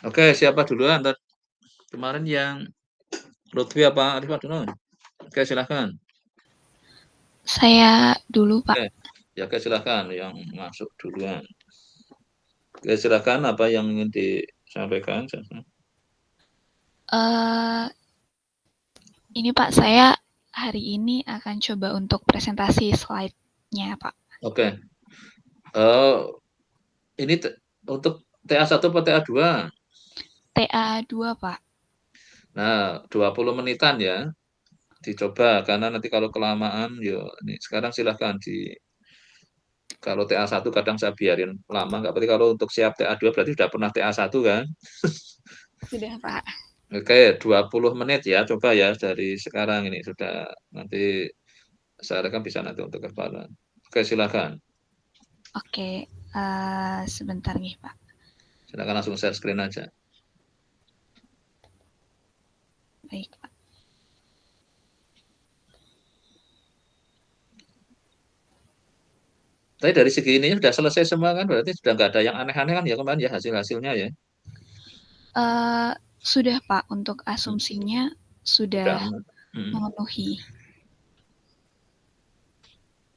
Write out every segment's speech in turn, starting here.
Oke, siapa duluan? Kemarin yang Lutfi apa Arifah dulu? Oke, silahkan. Saya dulu, Pak. Oke, ya oke silahkan yang masuk duluan. Oke, silahkan apa yang ingin disampaikan? Eh, ini Pak, saya hari ini akan coba untuk presentasi slide-nya, Pak. Oke, ini untuk TA1 atau TA2? TA2, Pak. Nah, 20 menitan ya, dicoba karena nanti kalau kelamaan, ini sekarang silahkan kalau TA1 kadang saya biarin lama, nggak berarti kalau untuk siap TA2 berarti sudah pernah TA1 kan? Sudah, Pak. Oke, 20 menit ya, coba ya dari sekarang ini sudah nanti saya rekam bisa nanti untuk kepala. Oke, silakan. Oke, sebentar nih, Pak. Silakan langsung share screen aja. Baik, Pak. Tapi dari segi ini sudah selesai semua kan, berarti sudah nggak ada yang aneh-aneh kan ya kemarin ya hasil-hasilnya ya. Sudah, Pak, untuk Hmm, asumsinya sudah sudah aman. Hmm. memenuhi.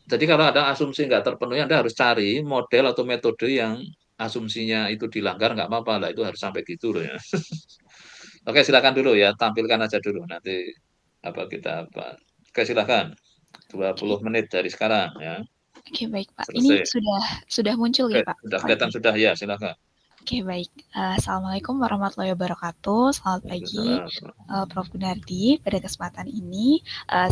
Jadi kalau ada asumsi nggak terpenuhi, Anda harus cari model atau metode yang asumsinya itu dilanggar, nggak apa-apa lah, itu harus sampai gitu loh ya. Oke, silakan dulu ya, tampilkan aja dulu nanti apa kita apa. Oke, silakan. 20 Oke, menit dari sekarang ya. oke, baik, Pak. Ini Selesai. sudah muncul Oke, ya, Pak, sudah kelihatan slide-nya? sudah ya, silakan. Oke, baik. Assalamualaikum warahmatullahi wabarakatuh. Selamat pagi, Waalaikumsalam. Prof. Gunardi. Pada kesempatan ini,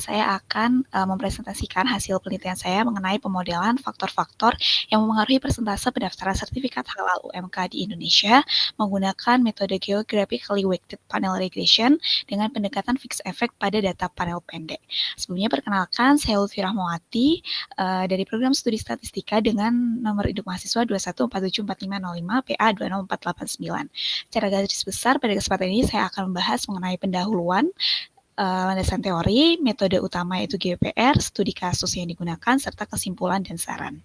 saya akan mempresentasikan hasil penelitian saya mengenai pemodelan faktor-faktor yang memengaruhi persentase pendaftaran sertifikat halal UMK di Indonesia menggunakan metode Geographically Weighted Panel Regression dengan pendekatan fixed effect pada data panel pendek. Sebelumnya perkenalkan, saya Lutfi Rahmawati dari program studi statistika dengan nomor induk mahasiswa 21474505 PA 20489. Secara garis besar pada kesempatan ini saya akan membahas mengenai pendahuluan landasan teori, metode utama yaitu GPR, studi kasus yang digunakan, serta kesimpulan dan saran.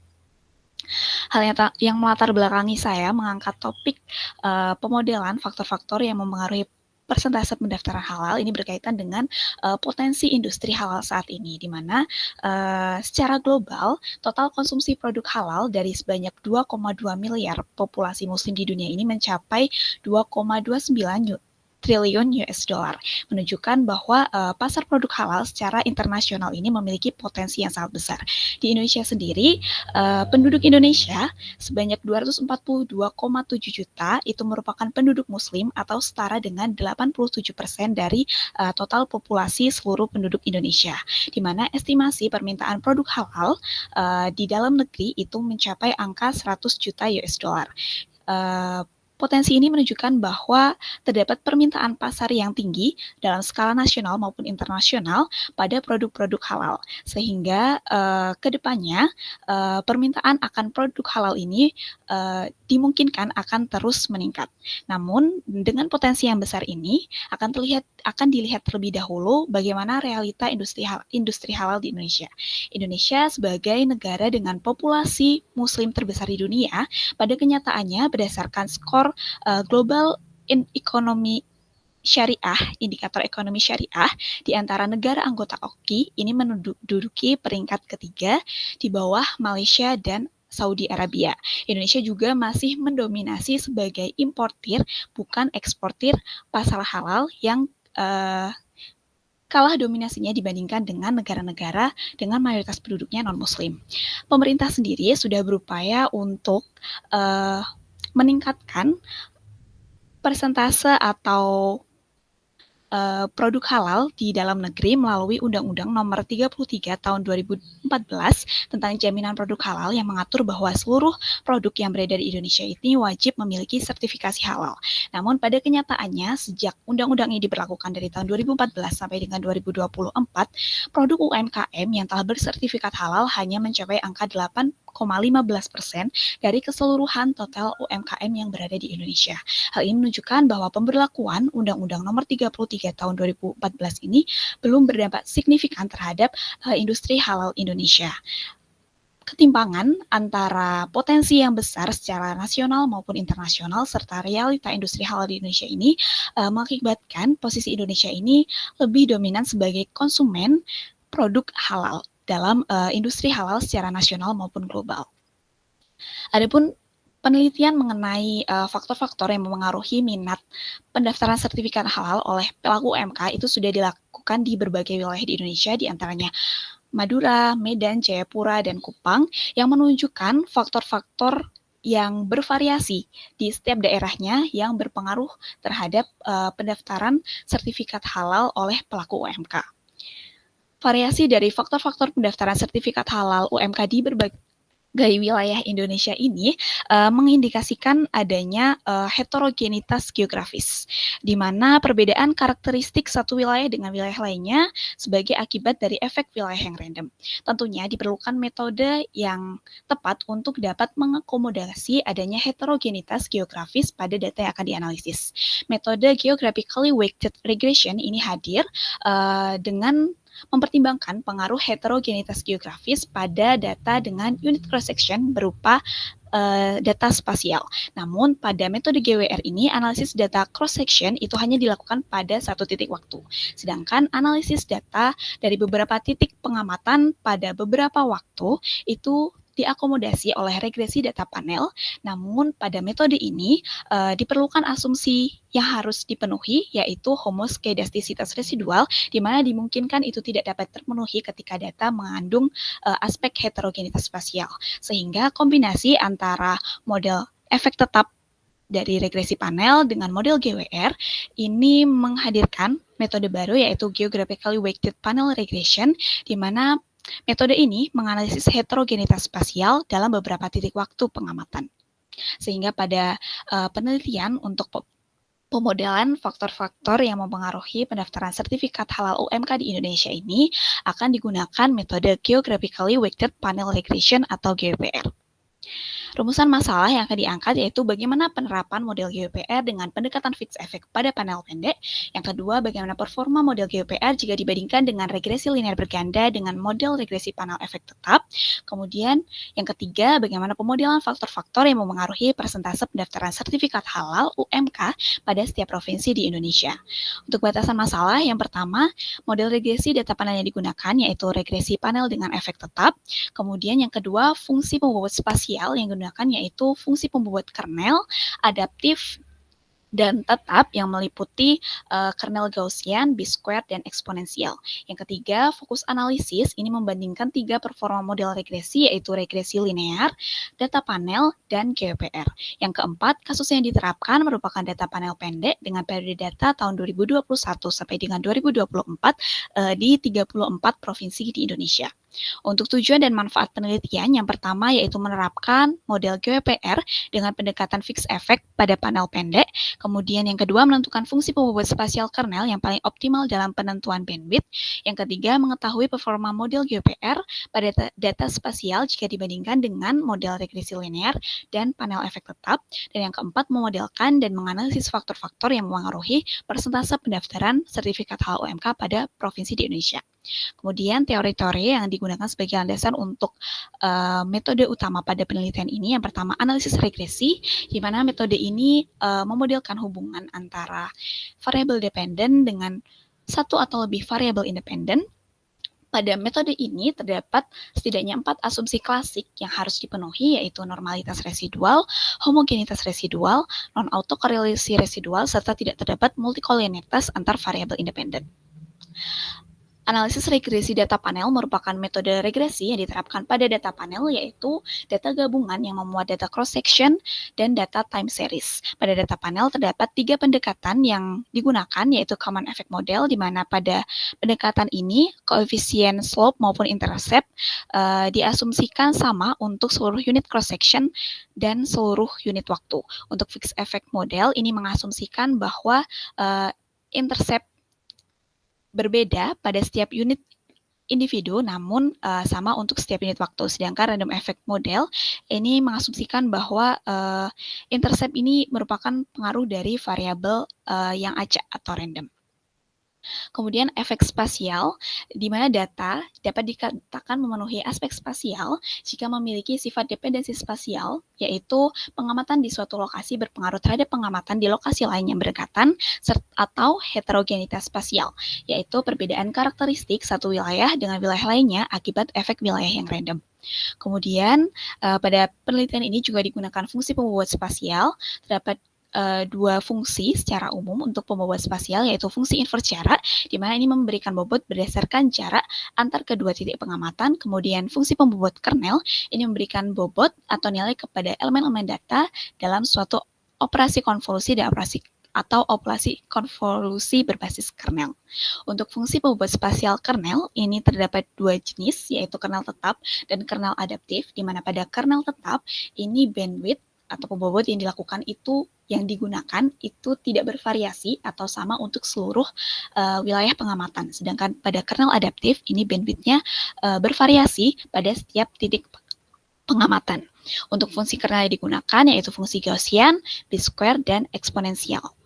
Hal yang melatar belakangi saya mengangkat topik pemodelan faktor-faktor yang mempengaruhi persentase pendaftaran halal ini berkaitan dengan potensi industri halal saat ini, di mana secara global total konsumsi produk halal dari sebanyak 2,2 miliar populasi muslim di dunia ini mencapai 2,29 triliun US dollar, menunjukkan bahwa pasar produk halal secara internasional ini memiliki potensi yang sangat besar. Di Indonesia sendiri, penduduk Indonesia sebanyak 242,7 juta itu merupakan penduduk muslim atau setara dengan 87% dari total populasi seluruh penduduk Indonesia, di mana estimasi permintaan produk halal di dalam negeri itu mencapai angka 100 juta US dollar. Potensi ini menunjukkan bahwa terdapat permintaan pasar yang tinggi dalam skala nasional maupun internasional pada produk-produk halal, sehingga ke depannya permintaan akan produk halal ini dimungkinkan akan terus meningkat. Namun dengan potensi yang besar ini akan dilihat terlebih dahulu bagaimana realita industri halal di Indonesia. Indonesia sebagai negara dengan populasi muslim terbesar di dunia, pada kenyataannya berdasarkan skor Global Economy Syariah, indikator ekonomi syariah di antara negara anggota OKI ini menduduki peringkat ketiga di bawah Malaysia dan Saudi Arabia. Indonesia juga masih mendominasi sebagai importir, bukan eksportir pasar halal yang kalah dominasinya dibandingkan dengan negara-negara dengan mayoritas penduduknya non-muslim. Pemerintah sendiri sudah berupaya untuk meningkatkan persentase atau produk halal di dalam negeri melalui Undang-Undang Nomor 33 Tahun 2014 tentang jaminan produk halal yang mengatur bahwa seluruh produk yang beredar di Indonesia ini wajib memiliki sertifikasi halal. Namun pada kenyataannya sejak undang-undang ini diberlakukan dari tahun 2014 sampai dengan 2024, produk UMKM yang telah bersertifikat halal hanya mencapai angka 8,15% dari keseluruhan total UMKM yang berada di Indonesia. Hal ini menunjukkan bahwa pemberlakuan Undang-Undang Nomor 33 Tahun 2014 ini belum berdampak signifikan terhadap industri halal Indonesia. ketimpangan antara potensi yang besar secara nasional maupun internasional serta realita industri halal di Indonesia ini mengakibatkan posisi Indonesia ini lebih dominan sebagai konsumen produk halal dalam industri halal secara nasional maupun global. Adapun penelitian mengenai faktor-faktor yang memengaruhi minat pendaftaran sertifikat halal oleh pelaku UMK itu sudah dilakukan di berbagai wilayah di Indonesia, di antaranya Madura, Medan, Jayapura, dan Kupang, yang menunjukkan faktor-faktor yang bervariasi di setiap daerahnya yang berpengaruh terhadap pendaftaran sertifikat halal oleh pelaku UMK. Variasi dari faktor-faktor pendaftaran sertifikat halal UMK di berbagai wilayah Indonesia ini mengindikasikan adanya heterogenitas geografis, di mana perbedaan karakteristik satu wilayah dengan wilayah lainnya sebagai akibat dari efek wilayah yang random. Tentunya diperlukan metode yang tepat untuk dapat mengakomodasi adanya heterogenitas geografis pada data yang akan dianalisis. Metode geographically weighted regression ini hadir dengan mempertimbangkan pengaruh heterogenitas geografis pada data dengan unit cross-section berupa data spasial. Namun pada metode GWR ini analisis data cross-section itu hanya dilakukan pada satu titik waktu. Sedangkan analisis data dari beberapa titik pengamatan pada beberapa waktu itu diakomodasi oleh regresi data panel. Namun pada metode ini diperlukan asumsi yang harus dipenuhi, yaitu homoskedastisitas residual, di mana dimungkinkan itu tidak dapat terpenuhi ketika data mengandung aspek heterogenitas spasial. Sehingga kombinasi antara model efek tetap dari regresi panel dengan model GWR ini menghadirkan metode baru, yaitu Geographically Weighted Panel Regression, di mana metode ini menganalisis heterogenitas spasial dalam beberapa titik waktu pengamatan. Sehingga pada penelitian untuk pemodelan faktor-faktor yang mempengaruhi pendaftaran sertifikat halal UMK di Indonesia ini akan digunakan metode Geographically Weighted Panel Regression atau GWR. Rumusan masalah yang akan diangkat yaitu bagaimana penerapan model GWPR dengan pendekatan fixed effect pada panel pendek. Yang kedua, bagaimana performa model GWPR jika dibandingkan dengan regresi linear berganda dengan model regresi panel efek tetap. Kemudian yang ketiga, bagaimana pemodelan faktor-faktor yang memengaruhi persentase pendaftaran sertifikat halal UMK pada setiap provinsi di Indonesia. Untuk batasan masalah, yang pertama, model regresi data panel yang digunakan yaitu regresi panel dengan efek tetap. Kemudian yang kedua, fungsi pembobot spasial yang digunakan yaitu fungsi pembobot kernel, adaptif, dan tetap yang meliputi kernel Gaussian, B-squared, dan eksponensial. Yang ketiga, fokus analisis ini membandingkan tiga performa model regresi yaitu regresi linear, data panel, dan GWPR. Yang keempat, kasus yang diterapkan merupakan data panel pendek dengan periode data tahun 2021 sampai dengan 2024 di 34 provinsi di Indonesia. Untuk tujuan dan manfaat penelitian, yang pertama yaitu menerapkan model GWPR dengan pendekatan fixed effect pada panel pendek. Kemudian yang kedua, menentukan fungsi pembobot spasial kernel yang paling optimal dalam penentuan bandwidth. Yang ketiga, mengetahui performa model GWPR pada data spasial jika dibandingkan dengan model regresi linear dan panel efek tetap. Dan yang keempat, memodelkan dan menganalisis faktor-faktor yang memengaruhi persentase pendaftaran sertifikat halal UMK pada provinsi di Indonesia. Kemudian teori-teori yang digunakan sebagai landasan untuk metode utama pada penelitian ini, yang pertama analisis regresi, di mana metode ini memodelkan hubungan antara variabel dependen dengan satu atau lebih variabel independen. Pada metode ini terdapat setidaknya 4 asumsi klasik yang harus dipenuhi, yaitu normalitas residual, homogenitas residual, non-autokorelasi residual, serta tidak terdapat multikolinearitas antar variabel independen. Analisis regresi data panel merupakan metode regresi yang diterapkan pada data panel, yaitu data gabungan yang memuat data cross-section dan data time series. Pada data panel terdapat 3 pendekatan yang digunakan, yaitu common effect model, di mana pada pendekatan ini koefisien slope maupun intercept diasumsikan sama untuk seluruh unit cross-section dan seluruh unit waktu. Untuk fixed effect model ini mengasumsikan bahwa intercept berbeda pada setiap unit individu, namun sama untuk setiap unit waktu. Sedangkan random effect model ini mengasumsikan bahwa intercept ini merupakan pengaruh dari variabel yang acak atau random. Kemudian efek spasial, di mana data dapat dikatakan memenuhi aspek spasial jika memiliki sifat dependensi spasial, yaitu pengamatan di suatu lokasi berpengaruh terhadap pengamatan di lokasi lain yang berdekatan, atau heterogenitas spasial, yaitu perbedaan karakteristik satu wilayah dengan wilayah lainnya akibat efek wilayah yang random. Kemudian pada penelitian ini juga digunakan fungsi pembobot spasial. Terdapat dua fungsi secara umum untuk pembobot spasial, yaitu fungsi inverse jarak, di mana ini memberikan bobot berdasarkan jarak antar kedua titik pengamatan. Kemudian fungsi pembobot kernel, ini memberikan bobot atau nilai kepada elemen-elemen data dalam suatu operasi konvolusi dan operasi konvolusi berbasis kernel. Untuk fungsi pembobot spasial kernel, ini terdapat dua jenis, yaitu kernel tetap dan kernel adaptif, di mana pada kernel tetap, ini bandwidth atau pembobot yang dilakukan itu yang digunakan itu tidak bervariasi atau sama untuk seluruh wilayah pengamatan. Sedangkan pada kernel adaptif ini bandwidth-nya bervariasi pada setiap titik pengamatan. Untuk fungsi kernel yang digunakan yaitu fungsi Gaussian, B-square, dan eksponensial.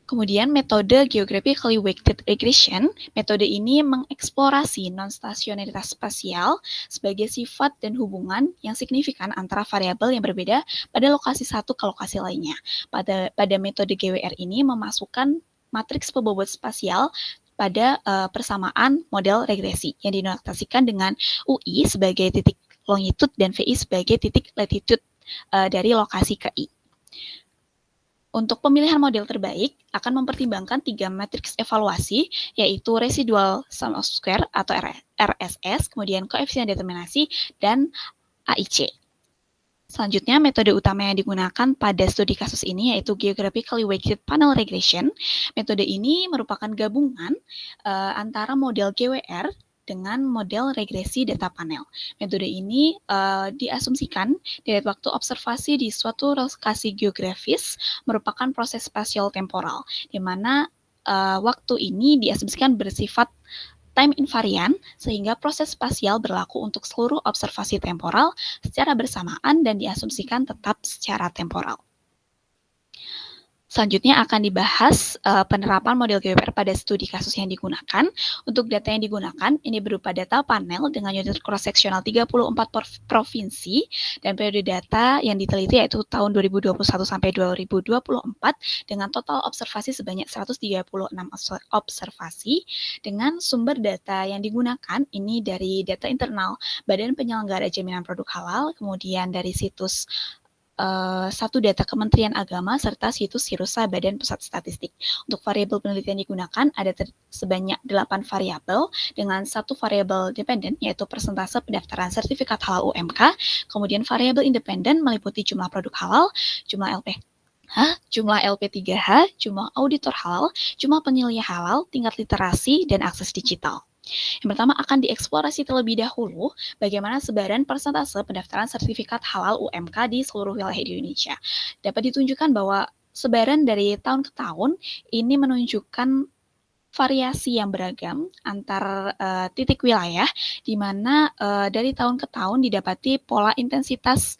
Kemudian metode geographically weighted regression, metode ini mengeksplorasi non-stasionaritas spasial sebagai sifat dan hubungan yang signifikan antara variabel yang berbeda pada lokasi satu ke lokasi lainnya. Pada metode GWR ini memasukkan matriks pembobot spasial pada persamaan model regresi yang dinotasikan dengan UI sebagai titik longitude dan VI sebagai titik latitude dari lokasi ke I. Untuk pemilihan model terbaik akan mempertimbangkan 3 matriks evaluasi, yaitu residual sum of square atau RSS, kemudian koefisien determinasi, dan AIC. Selanjutnya, metode utama yang digunakan pada studi kasus ini yaitu geographically weighted panel regression. Metode ini merupakan gabungan antara model GWR dengan model regresi data panel. Metode ini diasumsikan dari waktu observasi di suatu lokasi geografis merupakan proses spasial temporal, di mana waktu ini diasumsikan bersifat time invariant, sehingga proses spasial berlaku untuk seluruh observasi temporal secara bersamaan dan diasumsikan tetap secara temporal. Selanjutnya akan dibahas penerapan model GWR pada studi kasus yang digunakan. Untuk data yang digunakan, ini berupa data panel dengan unit cross-sectional 34 provinsi, dan periode data yang diteliti yaitu tahun 2021 sampai 2024, dengan total observasi sebanyak 136 observasi, dengan sumber data yang digunakan ini dari data internal Badan Penyelenggara Jaminan Produk Halal, kemudian dari situs satu data Kementerian Agama serta situs Sirusa Badan Pusat Statistik. Untuk variabel penelitian digunakan ada sebanyak 8 variabel dengan satu variabel dependen yaitu persentase pendaftaran sertifikat halal UMK, kemudian variabel independen meliputi jumlah produk halal, jumlah LPH, jumlah LP3H, jumlah auditor halal, jumlah penyelia halal, tingkat literasi, dan akses digital. Yang pertama akan dieksplorasi terlebih dahulu bagaimana sebaran persentase pendaftaran sertifikat halal UMK di seluruh wilayah di Indonesia. Dapat ditunjukkan bahwa sebaran dari tahun ke tahun ini menunjukkan variasi yang beragam antar titik wilayah, di mana dari tahun ke tahun didapati pola intensitas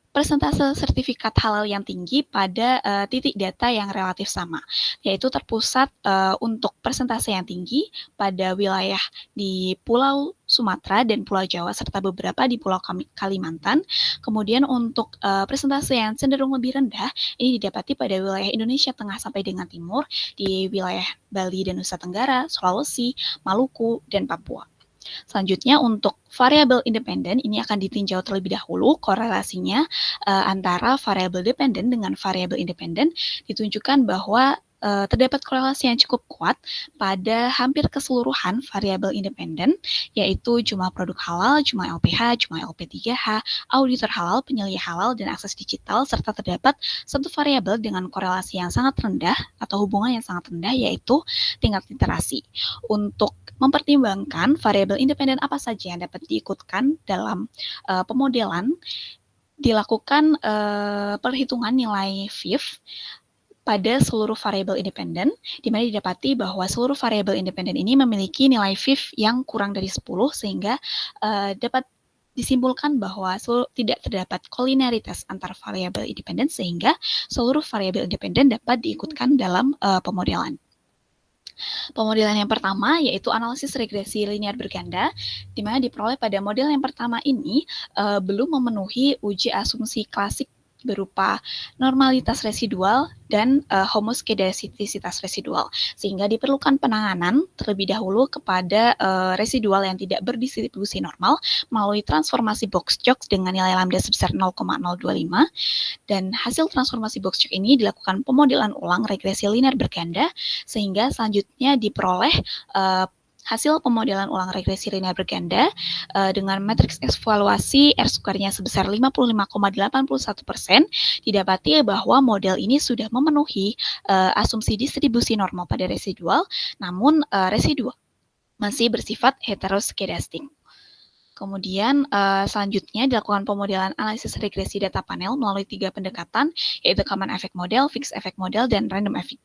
persentase sertifikat halal yang tinggi pada titik data yang relatif sama, yaitu terpusat untuk persentase yang tinggi pada wilayah di Pulau Sumatera dan Pulau Jawa serta beberapa di Pulau Kalimantan. Kemudian untuk persentase yang cenderung lebih rendah ini didapati pada wilayah Indonesia Tengah sampai dengan Timur, di wilayah Bali dan Nusa Tenggara, Sulawesi, Maluku, dan Papua. Selanjutnya untuk variabel independen ini akan ditinjau terlebih dahulu korelasinya antara variabel dependen dengan variabel independen. Ditunjukkan bahwa terdapat korelasi yang cukup kuat pada hampir keseluruhan variabel independen, yaitu jumlah produk halal, jumlah LPH, jumlah LP3H, auditor halal, penyelia halal, dan akses digital, serta terdapat satu variabel dengan korelasi yang sangat rendah atau hubungan yang sangat rendah, yaitu tingkat literasi. Untuk mempertimbangkan variabel independen apa saja yang dapat diikutkan dalam pemodelan, dilakukan perhitungan nilai FIF pada seluruh variabel independen, di mana didapati bahwa seluruh variabel independen ini memiliki nilai FIF yang kurang dari 10, sehingga dapat disimpulkan bahwa tidak terdapat kolinaritas antar variabel independen, sehingga seluruh variabel independen dapat diikutkan dalam pemodelan. Pemodelan yang pertama yaitu analisis regresi linear berganda, di mana diperoleh pada model yang pertama ini belum memenuhi uji asumsi klasik berupa normalitas residual dan homoskedastisitas residual, sehingga diperlukan penanganan terlebih dahulu kepada residual yang tidak berdistribusi normal melalui transformasi Box-Jocks dengan nilai lambda sebesar 0,025, dan hasil transformasi Box-Jocks ini dilakukan pemodelan ulang regresi linear berganda, sehingga selanjutnya diperoleh hasil pemodelan ulang regresi linear berganda dengan matriks evaluasi R-square-nya sebesar 55,81%, didapati bahwa model ini sudah memenuhi asumsi distribusi normal pada residual, namun residual masih bersifat heteroskedastik. Kemudian selanjutnya dilakukan pemodelan analisis regresi data panel melalui 3 pendekatan, yaitu common effect model, fixed effect model, dan random effect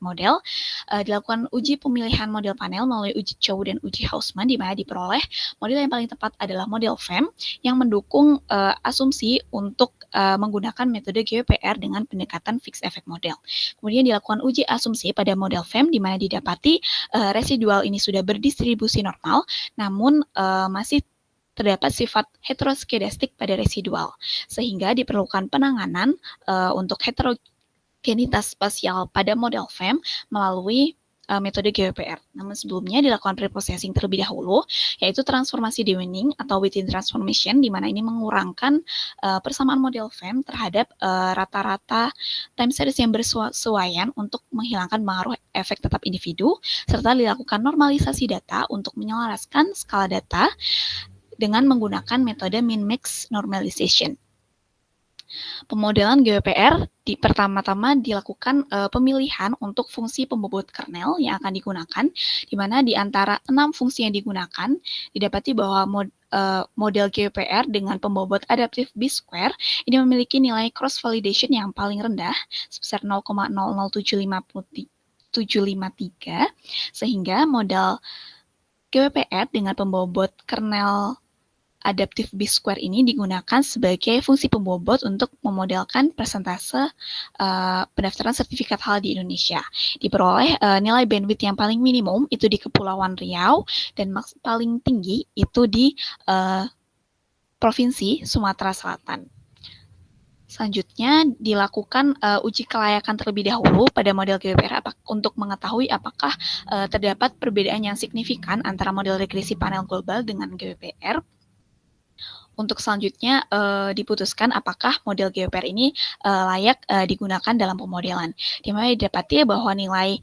model. Dilakukan uji pemilihan model panel melalui uji Chow dan uji Hausman, di mana diperoleh model yang paling tepat adalah model FEM yang mendukung asumsi untuk menggunakan metode GWPR dengan pendekatan fixed effect model. Kemudian dilakukan uji asumsi pada model FEM, di mana didapati residual ini sudah berdistribusi normal, namun masih terdapat sifat heteroskedastik pada residual, sehingga diperlukan penanganan untuk heterogenitas spasial pada model FEM melalui metode GWPR. Namun sebelumnya dilakukan preprocessing terlebih dahulu, yaitu transformasi dewening atau within transformation, di mana ini mengurangkan persamaan model FEM terhadap rata-rata time series yang bersesuaian untuk menghilangkan pengaruh efek tetap individu, serta dilakukan normalisasi data untuk menyelaraskan skala data dengan menggunakan metode min-max normalization. Pemodelan GWPR pertama-tama dilakukan pemilihan untuk fungsi pembobot kernel yang akan digunakan, di mana di antara 6 fungsi yang digunakan, didapati bahwa model GWPR dengan pembobot adaptif B-square ini memiliki nilai cross validation yang paling rendah sebesar 0,00753, sehingga model GWPR dengan pembobot kernel adaptif B-square ini digunakan sebagai fungsi pembobot untuk memodelkan persentase pendaftaran sertifikat halal di Indonesia. Diperoleh nilai bandwidth yang paling minimum itu di Kepulauan Riau dan paling tinggi itu di Provinsi Sumatera Selatan. Selanjutnya dilakukan uji kelayakan terlebih dahulu pada model GWPR untuk mengetahui apakah terdapat perbedaan yang signifikan antara model regresi panel global dengan GWPR. Untuk selanjutnya diputuskan apakah model GWPR ini layak digunakan dalam pemodelan. Di mana didapati bahwa nilai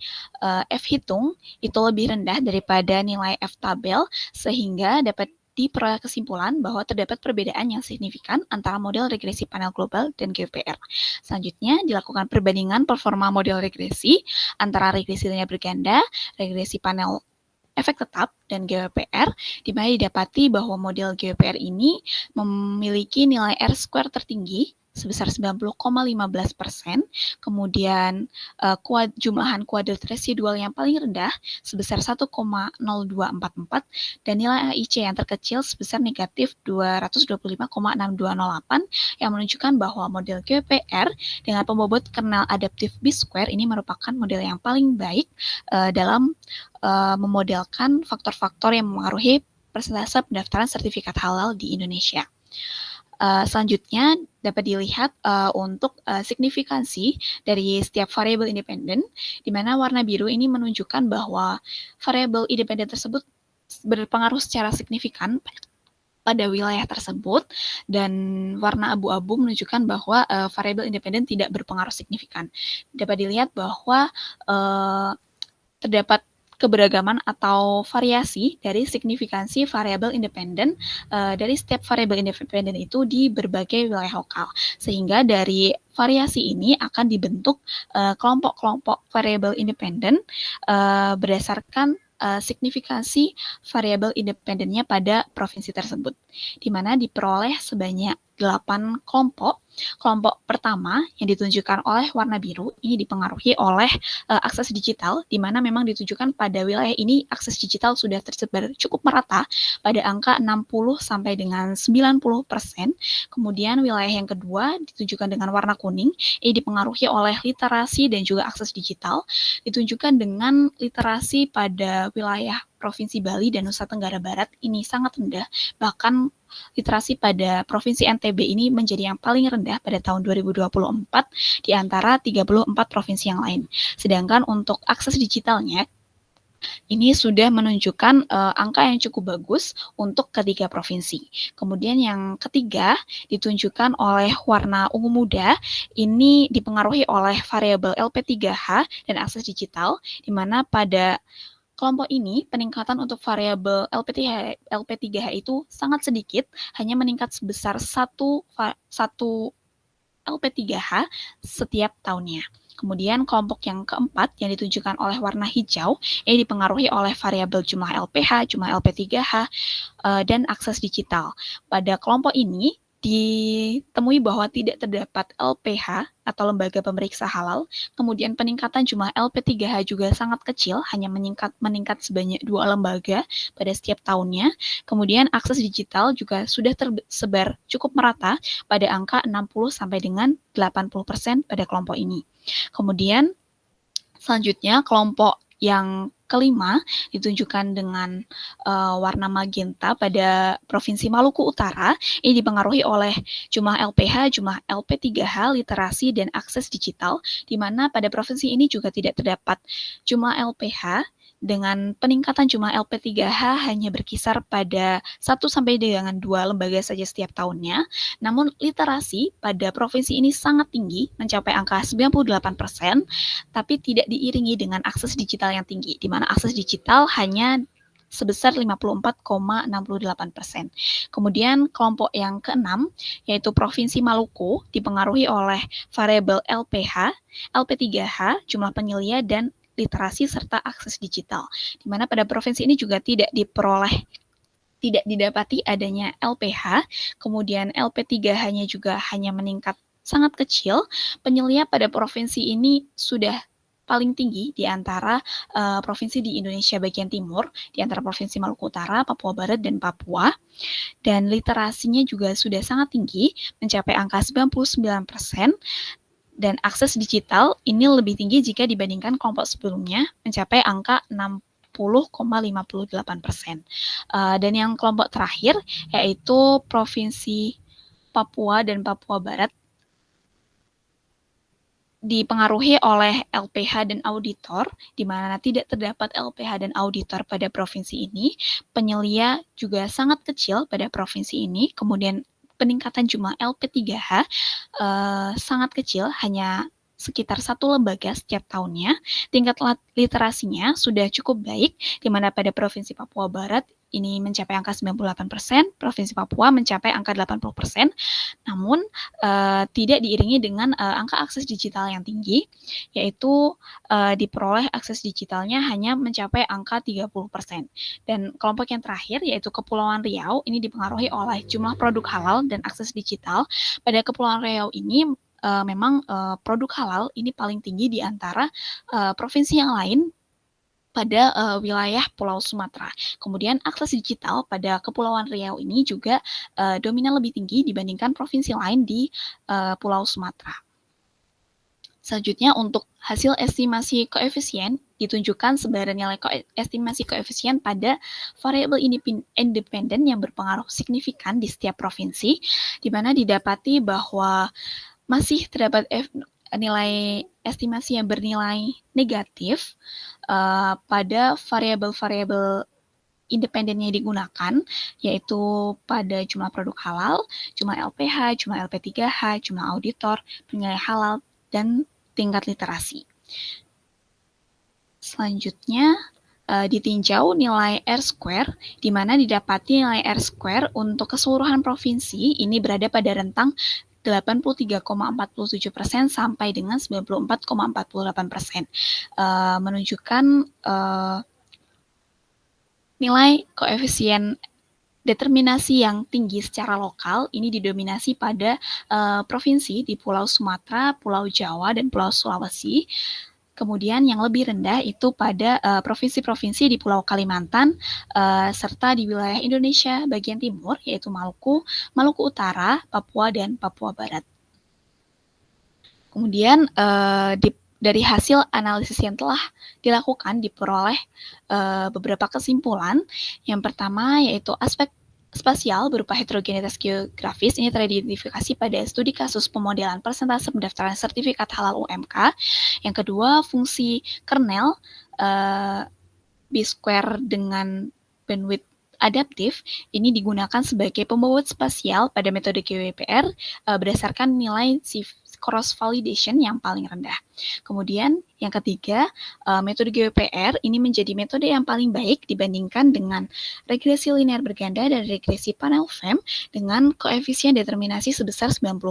F hitung itu lebih rendah daripada nilai F tabel, sehingga dapat diperoleh kesimpulan bahwa terdapat perbedaan yang signifikan antara model regresi panel global dan GWPR. Selanjutnya dilakukan perbandingan performa model regresi antara regresi linear berganda, regresi panel efek tetap, dan GWPR, di mana didapati bahwa model GWPR ini memiliki nilai R-square tertinggi sebesar 90,15%, kemudian jumlahan kuadrat residual yang paling rendah sebesar 1,0244, dan nilai AIC yang terkecil sebesar negatif 225,6208, yang menunjukkan bahwa model GWPR dengan pembobot kernel adaptif B-square ini merupakan model yang paling baik dalam memodelkan faktor-faktor yang memengaruhi persentase pendaftaran sertifikat halal di Indonesia. Selanjutnya dapat dilihat untuk signifikansi dari setiap variabel independen, di mana warna biru ini menunjukkan bahwa variabel independen tersebut berpengaruh secara signifikan pada wilayah tersebut, dan warna abu-abu menunjukkan bahwa variabel independen tidak berpengaruh signifikan. Dapat dilihat bahwa terdapat keberagaman atau variasi dari signifikansi variabel independen dari setiap variabel independen itu di berbagai wilayah lokal, sehingga dari variasi ini akan dibentuk kelompok-kelompok variabel independen berdasarkan signifikansi variabel independennya pada provinsi tersebut, di mana diperoleh sebanyak 8 kelompok. Kelompok pertama yang ditunjukkan oleh warna biru ini dipengaruhi oleh akses digital, di mana memang ditujukan pada wilayah ini akses digital sudah tersebar cukup merata pada angka 60 sampai dengan 90%. Kemudian wilayah yang kedua ditunjukkan dengan warna kuning, ini dipengaruhi oleh literasi dan juga akses digital, ditunjukkan dengan literasi pada wilayah Provinsi Bali dan Nusa Tenggara Barat ini sangat rendah, bahkan literasi pada Provinsi NTB ini menjadi yang paling rendah pada tahun 2024 di antara 34 provinsi yang lain. Sedangkan untuk akses digitalnya ini sudah menunjukkan angka yang cukup bagus untuk ketiga provinsi. Kemudian yang ketiga ditunjukkan oleh warna ungu muda, ini dipengaruhi oleh variabel LP3H dan akses digital, di mana pada kelompok ini peningkatan untuk variabel LP3H itu sangat sedikit, hanya meningkat sebesar 1 LP3H setiap tahunnya. Kemudian kelompok yang keempat yang ditunjukkan oleh warna hijau, ini dipengaruhi oleh variabel jumlah LPH, jumlah LP3H, dan akses digital. Pada kelompok ini ditemui bahwa tidak terdapat LPH atau lembaga pemeriksa halal, kemudian peningkatan jumlah LP3H juga sangat kecil, hanya meningkat sebanyak 2 lembaga pada setiap tahunnya. Kemudian akses digital juga sudah tersebar cukup merata pada angka 60 sampai dengan 80% pada kelompok ini. Kemudian selanjutnya kelompok yang kelima ditunjukkan dengan warna magenta pada Provinsi Maluku Utara. Ini dipengaruhi oleh jumlah LPH, jumlah LP3H, literasi, dan akses digital, di mana pada provinsi ini juga tidak terdapat jumlah LPH, dengan peningkatan jumlah LP3H hanya berkisar pada 1 sampai dengan 2 lembaga saja setiap tahunnya. Namun literasi pada provinsi ini sangat tinggi, mencapai angka 98%, tapi tidak diiringi dengan akses digital yang tinggi, di mana akses digital hanya sebesar 54,68%. Kemudian kelompok yang keenam, yaitu Provinsi Maluku, dipengaruhi oleh variabel LPH, LP3H, jumlah penyelia, dan literasi serta akses digital, di mana pada provinsi ini juga tidak didapati adanya LPH, kemudian LP3H-nya juga hanya meningkat sangat kecil. Penyelia pada provinsi ini sudah paling tinggi di antara provinsi di Indonesia bagian timur, di antara Provinsi Maluku Utara, Papua Barat, dan Papua. Dan literasinya juga sudah sangat tinggi, mencapai angka 99%, dan akses digital ini lebih tinggi jika dibandingkan kelompok sebelumnya, mencapai angka 60,58%. Dan yang kelompok terakhir, yaitu Provinsi Papua dan Papua Barat, dipengaruhi oleh LPH dan auditor, di mana tidak terdapat LPH dan auditor pada provinsi ini. Penyelia juga sangat kecil pada provinsi ini. Kemudian peningkatan jumlah LP3H sangat kecil, hanya sekitar 1 lembaga setiap tahunnya. Tingkat literasinya sudah cukup baik, di mana pada Provinsi Papua Barat ini mencapai angka 98%, Provinsi Papua mencapai angka 80%, namun tidak diiringi dengan angka akses digital yang tinggi, yaitu diperoleh akses digitalnya hanya mencapai angka 30%. Dan kelompok yang terakhir, yaitu Kepulauan Riau, ini dipengaruhi oleh jumlah produk halal dan akses digital. Pada Kepulauan Riau ini memang produk halal ini paling tinggi di antara provinsi yang lain pada wilayah Pulau Sumatera. Kemudian akses digital pada Kepulauan Riau ini juga dominan lebih tinggi dibandingkan provinsi lain di Pulau Sumatera. Selanjutnya untuk hasil estimasi koefisien ditunjukkan sebaran nilai estimasi koefisien pada variabel independen yang berpengaruh signifikan di setiap provinsi, di mana didapati bahwa masih terdapat nilai estimasi yang bernilai negatif pada variabel-variabel independen yang digunakan, yaitu pada jumlah produk halal, jumlah LPH, jumlah LP3H, jumlah auditor, penilai halal, dan tingkat literasi. Selanjutnya ditinjau nilai R-square, di mana didapati nilai R-square untuk keseluruhan provinsi ini berada pada rentang 83,47% sampai dengan 94,48%, menunjukkan nilai koefisien determinasi yang tinggi secara lokal ini didominasi pada provinsi di Pulau Sumatera, Pulau Jawa, dan Pulau Sulawesi. Kemudian yang lebih rendah itu pada provinsi-provinsi di Pulau Kalimantan serta di wilayah Indonesia bagian timur yaitu Maluku, Maluku Utara, Papua, dan Papua Barat. Kemudian dari hasil analisis yang telah dilakukan diperoleh beberapa kesimpulan. Yang pertama yaitu aspek spasial berupa heterogenitas geografis ini teridentifikasi pada studi kasus pemodelan persentase pendaftaran sertifikat halal UMK. Yang kedua, fungsi kernel B-square dengan bandwidth adaptif ini digunakan sebagai pembobot spasial pada metode GWPR berdasarkan nilai cross validation yang paling rendah. Kemudian yang ketiga, metode GWPR ini menjadi metode yang paling baik dibandingkan dengan regresi linear berganda dan regresi panel FEM dengan koefisien determinasi sebesar 90,15%.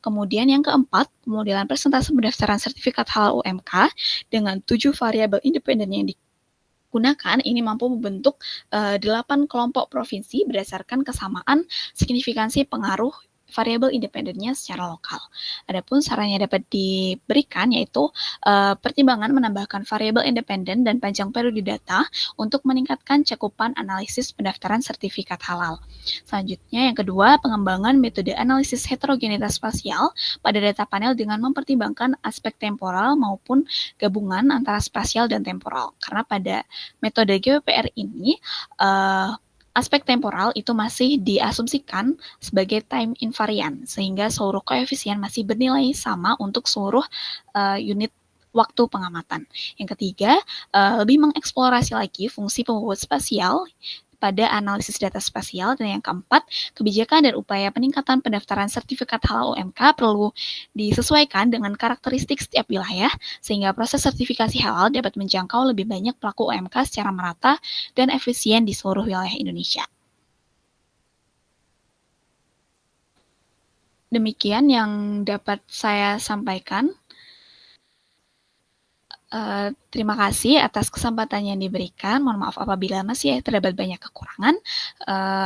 Kemudian yang keempat, pemodelan persentase pendaftaran sertifikat halal UMK dengan 7 variabel independen yang digunakan ini mampu membentuk 8 kelompok provinsi berdasarkan kesamaan signifikansi pengaruh variabel independennya secara lokal. Adapun saran yang dapat diberikan yaitu pertimbangan menambahkan variabel independen dan panjang periode data untuk meningkatkan cakupan analisis pendaftaran sertifikat halal. Selanjutnya yang kedua, pengembangan metode analisis heterogenitas spasial pada data panel dengan mempertimbangkan aspek temporal maupun gabungan antara spasial dan temporal. Karena pada metode GWPR ini aspek temporal itu masih diasumsikan sebagai time invariant, sehingga seluruh koefisien masih bernilai sama untuk seluruh unit waktu pengamatan. Yang ketiga, lebih mengeksplorasi lagi fungsi pembobot spasial pada analisis data spasial. Dan yang keempat, kebijakan dan upaya peningkatan pendaftaran sertifikat halal UMK perlu disesuaikan dengan karakteristik setiap wilayah, sehingga proses sertifikasi halal dapat menjangkau lebih banyak pelaku UMK secara merata dan efisien di seluruh wilayah Indonesia. Demikian yang dapat saya sampaikan. Terima kasih atas kesempatan yang diberikan. Mohon maaf apabila masih terdapat banyak kekurangan.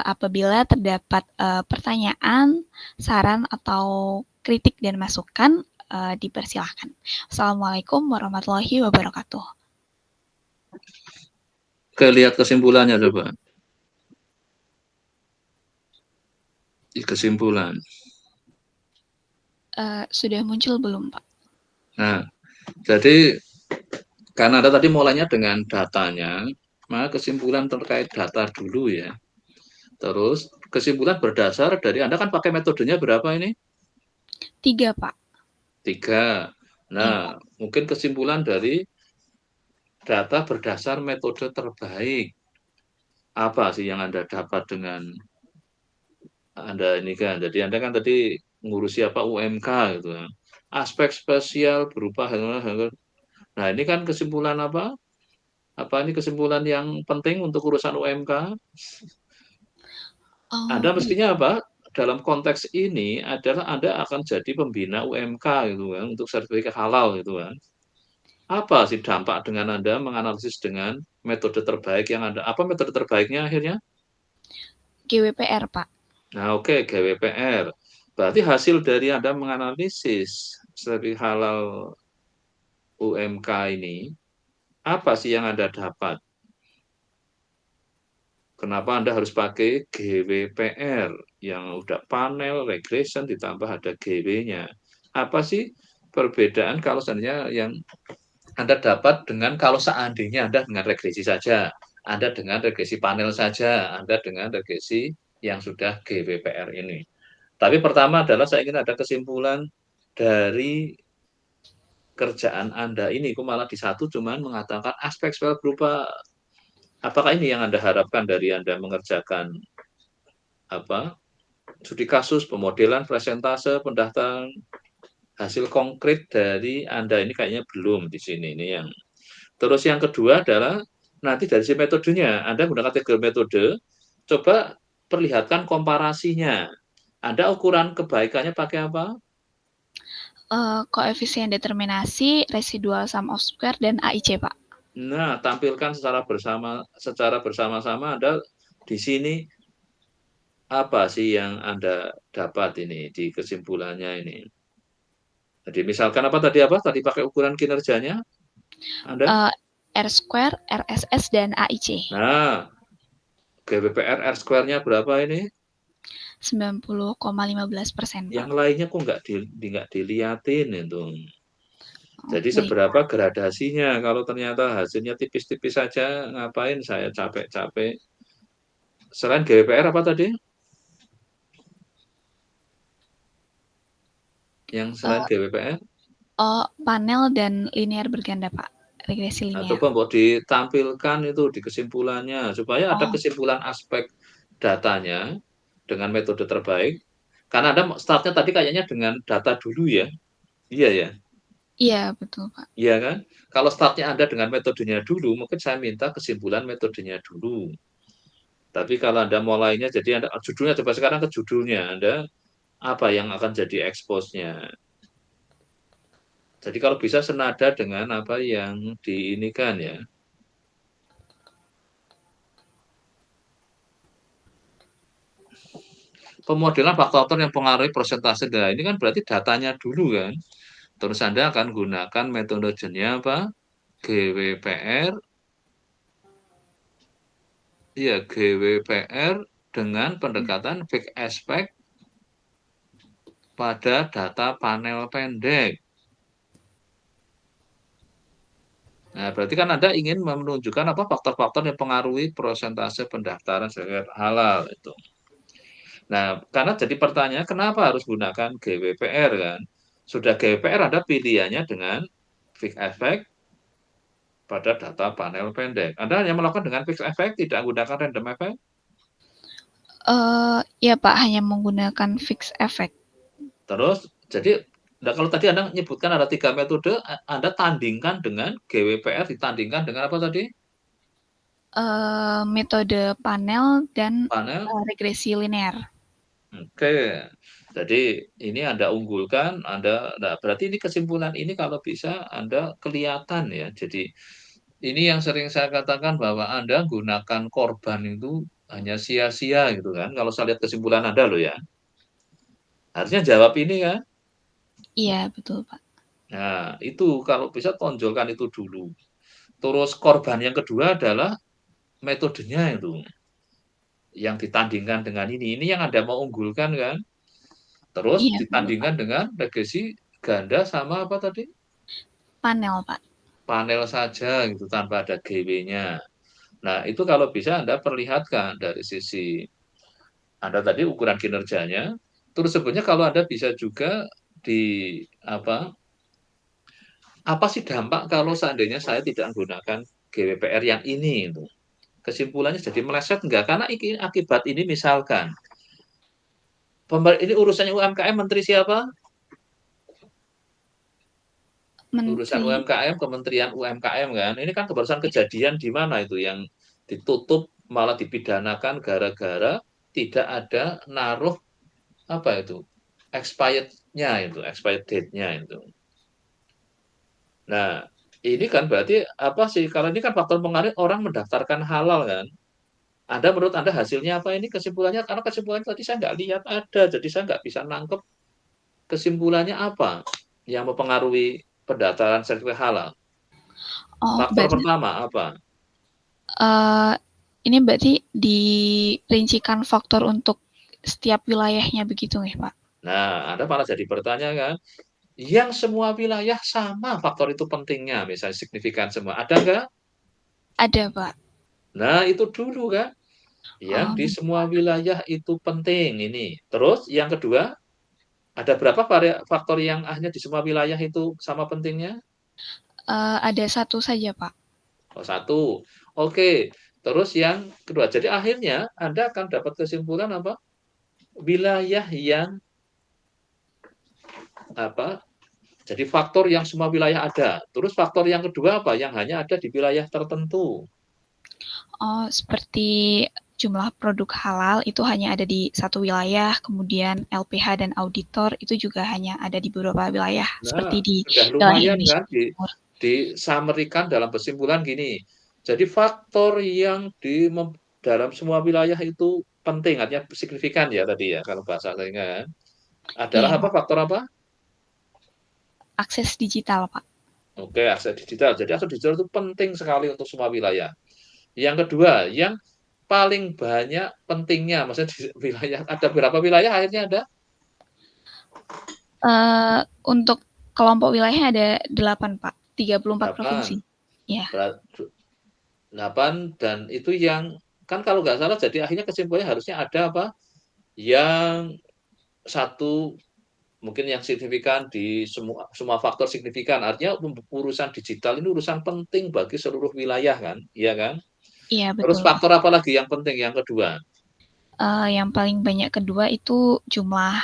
Apabila terdapat pertanyaan, saran, atau kritik dan masukan, dipersilahkan. Assalamualaikum warahmatullahi wabarakatuh. Oke, lihat kesimpulannya coba. Kesimpulan. Sudah muncul belum, Pak? Nah, jadi karena Anda tadi mulainya dengan datanya, maka kesimpulan terkait data dulu ya. Terus kesimpulan berdasar dari Anda kan pakai metodenya berapa ini? 3, Pak. 3. Nah, ya, mungkin kesimpulan dari data berdasar metode terbaik. Apa sih yang Anda dapat dengan Anda ini kan? Jadi Anda kan tadi ngurusi apa UMK gitu kan. Aspek spesial berupa nah ini kan kesimpulan apa? Apa ini kesimpulan yang penting untuk urusan UMK? Anda mestinya apa? Dalam konteks ini adalah Anda akan jadi pembina UMK gitu kan untuk sertifikat halal gitu kan. Apa sih dampak dengan Anda menganalisis dengan metode terbaik yang Anda apa metode terbaiknya akhirnya? GWPR, Pak. Nah, oke, GWPR. Berarti hasil dari Anda menganalisis sertifikat halal UMK ini apa sih yang Anda dapat? Kenapa Anda harus pakai GWPR yang udah panel, regression, ditambah ada GW-nya? Apa sih perbedaan kalau seandainya yang Anda dapat dengan kalau seandainya Anda dengan regresi saja, Anda dengan regresi panel saja, Anda dengan regresi yang sudah GWPR ini. Tapi pertama adalah saya ingin ada kesimpulan dari kerjaan Anda ini, kok malah di satu cuman mengatakan aspek spesial berupa apakah ini yang Anda harapkan dari Anda mengerjakan apa studi kasus, pemodelan, presentase, pendaftaran, hasil konkret dari Anda ini kayaknya belum di sini ini yang. Terus yang kedua adalah nanti dari si metodenya, Anda gunakan 3 metode, coba perlihatkan komparasinya. Anda ukuran kebaikannya pakai apa? Koefisien determinasi, residual sum of square, dan AIC, Pak. Nah, tampilkan secara bersama-sama Anda di sini apa sih yang Anda dapat ini di kesimpulannya ini? Jadi misalkan apa tadi apa? Tadi pakai ukuran kinerjanya Anda? R square, RSS, dan AIC. Nah, GWPR R square-nya berapa ini? 90,15%, Pak. Yang lainnya kok nggak diliatin itu. Oh, Jadi baik. seberapa gradasinya? Kalau ternyata hasilnya tipis-tipis saja, ngapain saya capek-capek? Selain GWPR apa tadi? Yang selain Uh, GWPR? Panel dan linear berganda, Pak. Regresi Nah, linear. coba mau ditampilkan itu di kesimpulannya supaya ada Oh, kesimpulan aspek datanya dengan metode terbaik. Karena Anda startnya tadi kayaknya dengan data dulu ya. Iya ya. iya, betul, Pak. Iya kan? Kalau startnya Anda dengan metodenya dulu, mungkin saya minta kesimpulan metodenya dulu. Tapi kalau Anda mulainya, jadi Anda judulnya coba sekarang ke judulnya. Anda apa yang akan jadi expose-nya. Jadi kalau bisa senada dengan apa yang diinikan ya. Pemodelan faktor yang pengaruhi persentase. Nah, ini kan berarti datanya dulu kan. Terus Anda akan gunakan metodenya apa? GWPR. Iya, GWPR dengan pendekatan fixed aspect pada data panel pendek. Nah, berarti kan Anda ingin menunjukkan apa faktor-faktor yang pengaruhi persentase pendaftaran sertifikat halal itu. Nah, karena jadi pertanyaan kenapa harus gunakan GWPR kan? Sudah GWPR ada pilihannya dengan fixed effect pada data panel pendek. Anda hanya melakukan dengan fixed effect, tidak menggunakan random effect. Ya, Pak, hanya menggunakan fixed effect. Terus, jadi nah kalau tadi Anda menyebutkan ada 3 metode, Anda tandingkan dengan GWPR ditandingkan dengan apa tadi? Metode panel dan Panel. regresi linear. Oke. Jadi ini Anda unggulkan, nah berarti ini kesimpulan ini kalau bisa Anda kelihatan ya. Jadi ini yang sering saya katakan bahwa Anda gunakan korban itu hanya sia-sia gitu kan. Kalau saya lihat kesimpulan Anda loh ya. Harusnya jawab ini kan. Iya, betul, Pak. Nah, itu kalau bisa tonjolkan itu dulu. Terus korban yang kedua adalah metodenya itu. Yang ditandingkan dengan ini. Ini yang Anda mau unggulkan kan. Terus Iya, betul, Pak. ditandingkan dengan regresi ganda sama apa tadi? Panel, Pak. Panel saja gitu tanpa ada GW-nya. Nah, itu kalau bisa Anda perlihatkan dari sisi Anda tadi ukuran kinerjanya. Terus sebenarnya kalau Anda bisa juga di apa sih dampak kalau seandainya saya tidak menggunakan GWPR yang ini itu. Kesimpulannya jadi meleset enggak? Karena akibat ini misalkan ini urusannya UMKM Menteri siapa? Urusan Menteri. UMKM, Kementerian UMKM kan. Ini kan kebarusan kejadian di mana itu yang ditutup malah dipidanakan gara-gara tidak ada naruh apa itu expired-nya itu, expired date-nya itu. Nah, ini kan berarti apa sih? Kalau ini kan faktor pengaruh orang mendaftarkan halal kan. Menurut Anda hasilnya apa ini kesimpulannya? Karena kesimpulannya tadi saya nggak lihat ada, jadi saya nggak bisa nangkep kesimpulannya apa yang mempengaruhi pendaftaran sertifikat halal. Oh, Faktor berarti pertama apa? ini berarti dirincikan faktor untuk setiap wilayahnya begitu nih, Pak? Nah, Anda malah jadi bertanya kan, yang semua wilayah sama faktor itu pentingnya, misalnya signifikan semua. Ada nggak? Ada, Pak. Nah, itu dulu kan. Yang Oh, di baik. semua wilayah itu penting ini. Terus yang kedua, ada berapa faktor yang hanya di semua wilayah itu sama pentingnya? Ada satu saja, Pak. Oh, satu. Oke. Terus yang kedua, jadi akhirnya Anda akan dapat kesimpulan apa? Wilayah yang apa? Jadi faktor yang semua wilayah ada. Terus faktor yang kedua apa? Yang hanya ada di wilayah tertentu. Oh, seperti jumlah produk halal itu hanya ada di satu wilayah, kemudian LPH dan auditor itu juga hanya ada di beberapa wilayah, seperti Nah, di sudah wilayah lumayan Indonesia kan Timur. disamerikan dalam kesimpulan gini. Jadi faktor yang dalam semua wilayah itu penting, artinya signifikan ya tadi ya, kalau bahasa lainnya kan. Adalah Iya, apa, Pak. faktor apa? Akses digital, Pak. Oke, akses digital. Jadi akses digital itu penting sekali untuk semua wilayah. Yang kedua, yang paling banyak pentingnya, maksudnya di wilayah, ada berapa wilayah akhirnya ada? Untuk kelompok wilayah ada 8, Pak. 34 provinsi. 8. Ya. 8 dan itu yang kan kalau nggak salah jadi akhirnya kesimpulannya harusnya ada apa? Yang satu mungkin yang signifikan di semua faktor signifikan. Artinya urusan digital ini urusan penting bagi seluruh wilayah kan, iya kan? Iya, Terus betul, Pak. faktor apa lagi yang penting yang kedua? Yang paling banyak kedua itu jumlah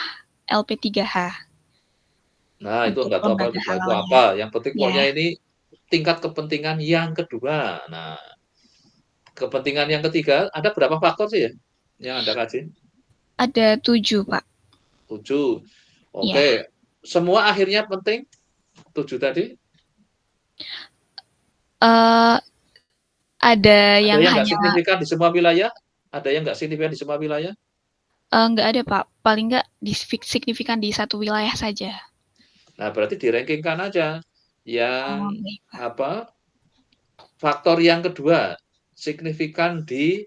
LP3H Nah, itu untuk nggak tahu apa lembaga jumlah itu halalnya. apa. Yang penting Ya, pokoknya ini tingkat kepentingan yang kedua. Nah, kepentingan yang ketiga ada berapa faktor sih ya yang Anda kasih? ada 7, Pak. 7. Ya, Oke. Semua akhirnya penting 7 tadi? uh, ada Ada yang yang nggak hanya signifikan di semua wilayah? Ada yang nggak signifikan di semua wilayah? nggak ada, Pak. Paling nggak signifikan di satu wilayah saja. Nah, berarti di-rankingkan aja yang Oh, baik, Pak. apa? Faktor yang kedua, signifikan di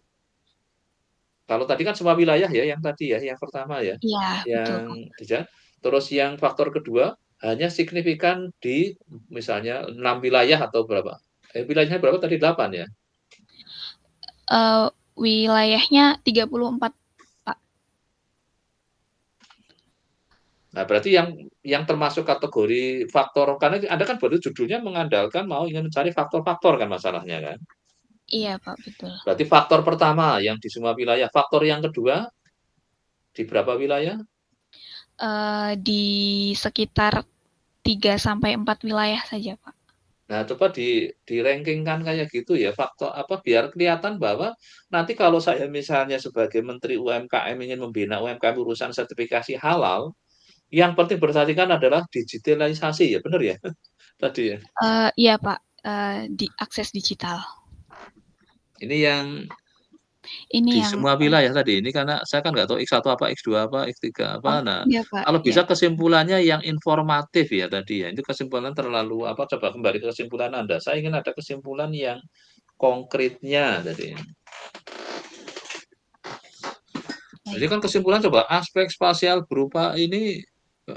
kalau tadi kan semua wilayah ya, yang tadi ya, yang pertama ya, Iya, betul, Pak. yang terus yang faktor kedua hanya signifikan di misalnya 6 wilayah atau berapa? Wilayahnya berapa tadi 8 ya? Wilayahnya 34, Pak. Nah, berarti yang termasuk kategori faktor karena Anda kan baru judulnya mengandalkan mau ingin mencari faktor-faktor kan masalahnya kan? Iya, Pak, betul. Berarti faktor pertama yang di semua wilayah, faktor yang kedua di berapa wilayah? Di sekitar 3 sampai 4 wilayah saja, Pak. Nah, coba di-rankingkan kayak gitu ya, faktor apa biar kelihatan bahwa nanti kalau saya misalnya sebagai Menteri UMKM ingin membina UMKM urusan sertifikasi halal, yang penting perhatikan adalah digitalisasi ya, benar ya? Tadi ya. Iya, Pak, di akses digital. Ini yang Ini di yang semua wilayah tadi, ini karena saya kan nggak tahu X1 apa, X2 apa, X3 oh, apa. Nah, iya, Pak, kalau iya. bisa kesimpulannya yang informatif ya tadi ya, itu kesimpulan terlalu apa, coba kembali ke kesimpulan Anda. Saya ingin ada kesimpulan yang konkretnya tadi. Jadi Baik. kan kesimpulan coba aspek spasial berupa ini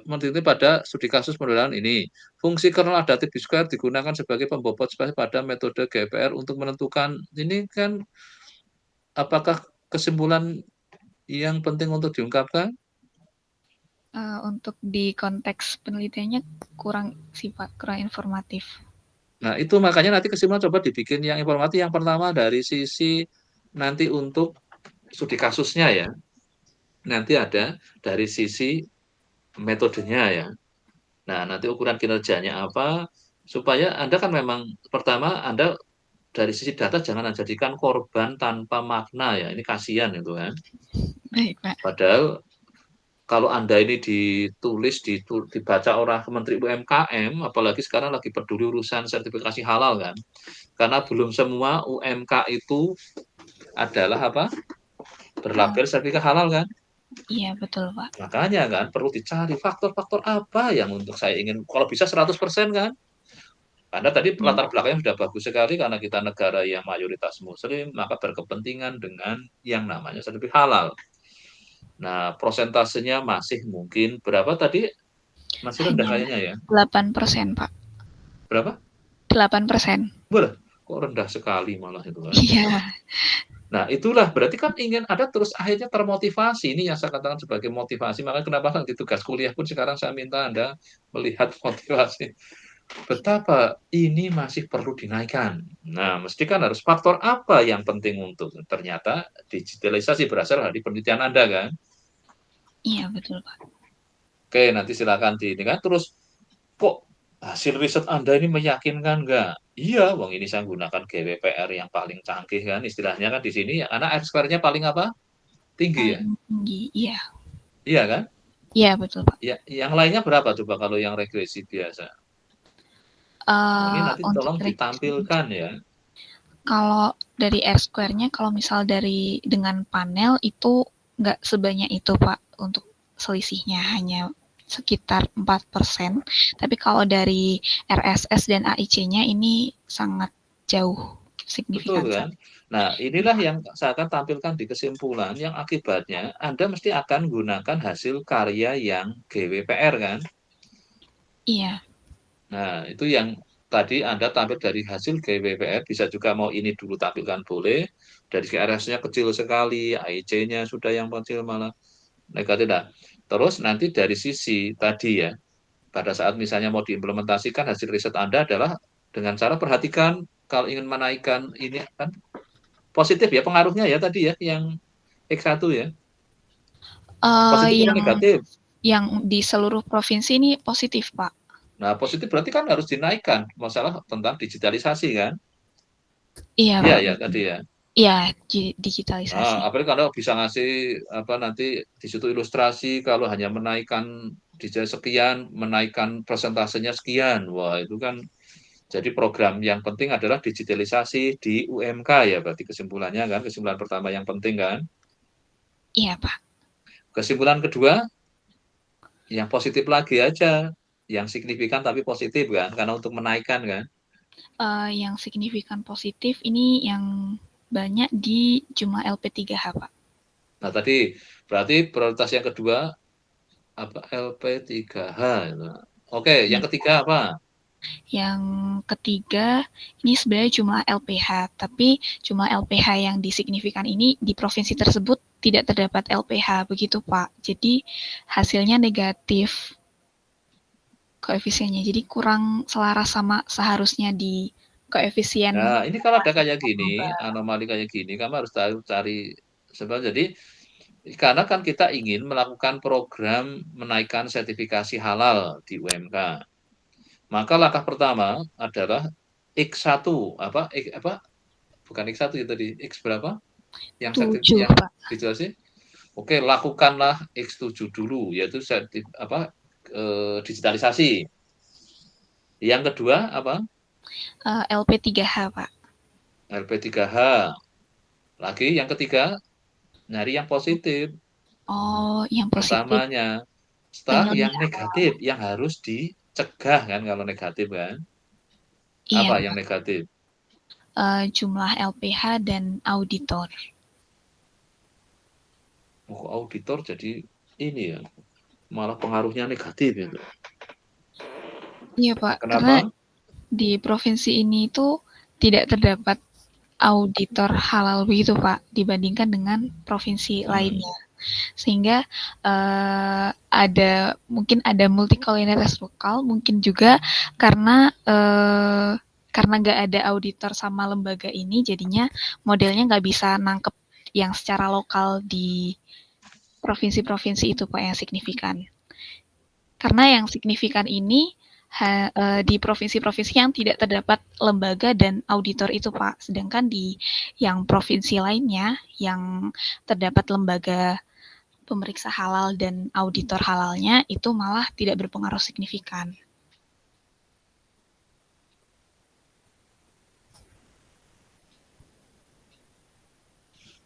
meneliti pada studi kasus modelan ini. Fungsi kernel adaptive B-square digunakan sebagai pembobot spasi pada metode GPR untuk menentukan ini kan apakah kesimpulan yang penting untuk diungkapkan? Untuk di konteks penelitiannya kurang sih, Pak, kurang informatif. Nah, itu makanya nanti kesimpulan coba dibikin yang informatif. Yang pertama dari sisi nanti untuk studi kasusnya ya. Nanti ada dari sisi metodenya ya. Nah, nanti ukuran kinerjanya apa, supaya Anda kan memang pertama Anda dari sisi data jangan jadikan korban tanpa makna ya, ini kasihan itu kan. Baik, Pak. Padahal kalau Anda ini dibaca orang Menteri UMKM, apalagi sekarang lagi peduli urusan sertifikasi halal kan, karena belum semua UMK itu adalah apa, berlabel sertifikat halal kan. Iya, betul, Pak. Makanya kan perlu dicari faktor-faktor apa yang untuk saya ingin, kalau bisa 100% kan. Karena tadi Iya. latar belakangnya sudah bagus sekali karena kita negara yang mayoritas muslim, maka berkepentingan dengan yang namanya sertifikat halal. Nah, prosentasenya masih mungkin berapa tadi? Masih rendah Hanya kayaknya ya. 8%, Pak. Berapa? 8%. Boleh. Kok rendah sekali malah itu kan. Iya. Nah, itulah berarti kan ingin ada terus akhirnya termotivasi. Ini yang saya katakan sebagai motivasi. Maka kenapa nanti tugas kuliah pun sekarang saya minta Anda melihat motivasi. Betapa ini masih perlu dinaikkan. Nah, mesti kan harus faktor apa yang penting untuk ternyata digitalisasi berasal dari penelitian Anda kan. Iya, betul, Pak. Oke, nanti silakan di ini kan. Terus kok hasil riset Anda ini meyakinkan nggak? Iya, wong ini saya gunakan GWPR yang paling canggih kan istilahnya kan di sini ya, karena R-square-nya paling apa? Tinggi ya. Paling tinggi. Iya. Iya kan? Iya, betul, Pak. Ya, yang lainnya berapa coba kalau yang regresi biasa? Ini nanti Untuk tolong regresi ditampilkan ya. kalau Dari R-square-nya kalau misal dengan panel itu nggak sebanyak itu, Pak, untuk selisihnya hanya sekitar 4%. Tapi kalau dari RSS dan AIC-nya ini sangat jauh Betul signifikan kan? sekali. Nah, Iya, inilah Pak. yang saya akan tampilkan di kesimpulan yang akibatnya Anda mesti akan gunakan hasil karya yang GWPR kan? Iya. Nah, itu yang tadi Anda tampil dari hasil GWPR, bisa juga mau ini dulu tampilkan boleh, dari RS-nya kecil sekali, AIC-nya sudah yang kecil malah negatif. Nah, terus nanti dari sisi tadi ya, pada saat misalnya mau diimplementasikan hasil riset Anda adalah dengan cara perhatikan kalau ingin menaikkan ini kan positif ya pengaruhnya ya tadi ya yang X1 ya. Positif atau Yang negatif? di seluruh provinsi ini positif, Pak. Nah, positif berarti kan harus dinaikkan masalah tentang digitalisasi kan? Iya, Iya Pak, ya betul. tadi ya. Iya, Nah, digitalisasi. apalagi kalau bisa ngasih apa nanti di situ ilustrasi kalau hanya menaikkan DJ sekian, menaikkan persentasenya sekian. Wah, itu kan jadi program yang penting adalah digitalisasi di UMK ya, berarti kesimpulannya kan, kesimpulan pertama yang penting kan. Iya, Pak. Kesimpulan kedua, yang positif lagi aja, yang signifikan tapi positif kan, karena untuk menaikkan kan. Yang signifikan positif ini yang banyak di jumlah LP3H, Pak. Nah, tadi berarti prioritas yang kedua apa LP3H. Nah, oke, yang Iya. ketiga apa? Yang ketiga, ini sebenarnya jumlah LPH, tapi jumlah LPH yang disignifikan ini di provinsi tersebut tidak terdapat LPH, begitu Pak. Jadi hasilnya negatif koefisiennya, jadi kurang selaras sama seharusnya di koefisien Nah, ini kalau ada kayak gini, global. anomali kayak gini, kamu harus tahu cari sebab jadi karena kan kita ingin melakukan program menaikkan sertifikasi halal di UMK. Maka langkah pertama adalah X1 apa bukan X1 itu tadi X berapa? Yang sertifikat 7, yang Pak. dijelasin. Oke, lakukanlah X7 dulu yaitu digitalisasi. Yang kedua apa? LP3H, Pak. LP3H. Lagi yang ketiga nyari yang positif. Oh, yang positif. Pertamanya, setelah Dan lebih yang negatif, yang harus dicegah kan kalau negatif kan. iya, Apa yang Pak. negatif? Jumlah LPH dan auditor. Oh, auditor jadi ini ya, malah pengaruhnya negatif itu. Iya, Pak. Karena Kenapa? di provinsi ini itu tidak terdapat auditor halal begitu Pak dibandingkan dengan provinsi Hmm. lainnya. Sehingga mungkin ada multikulinitas lokal, mungkin juga karena nggak ada auditor sama lembaga ini, jadinya modelnya nggak bisa nangkep yang secara lokal di provinsi-provinsi itu Pak yang signifikan. Karena yang signifikan ini di provinsi-provinsi yang tidak terdapat lembaga dan auditor itu Pak. Sedangkan di yang provinsi lainnya yang terdapat lembaga pemeriksa halal dan auditor halalnya itu malah tidak berpengaruh signifikan.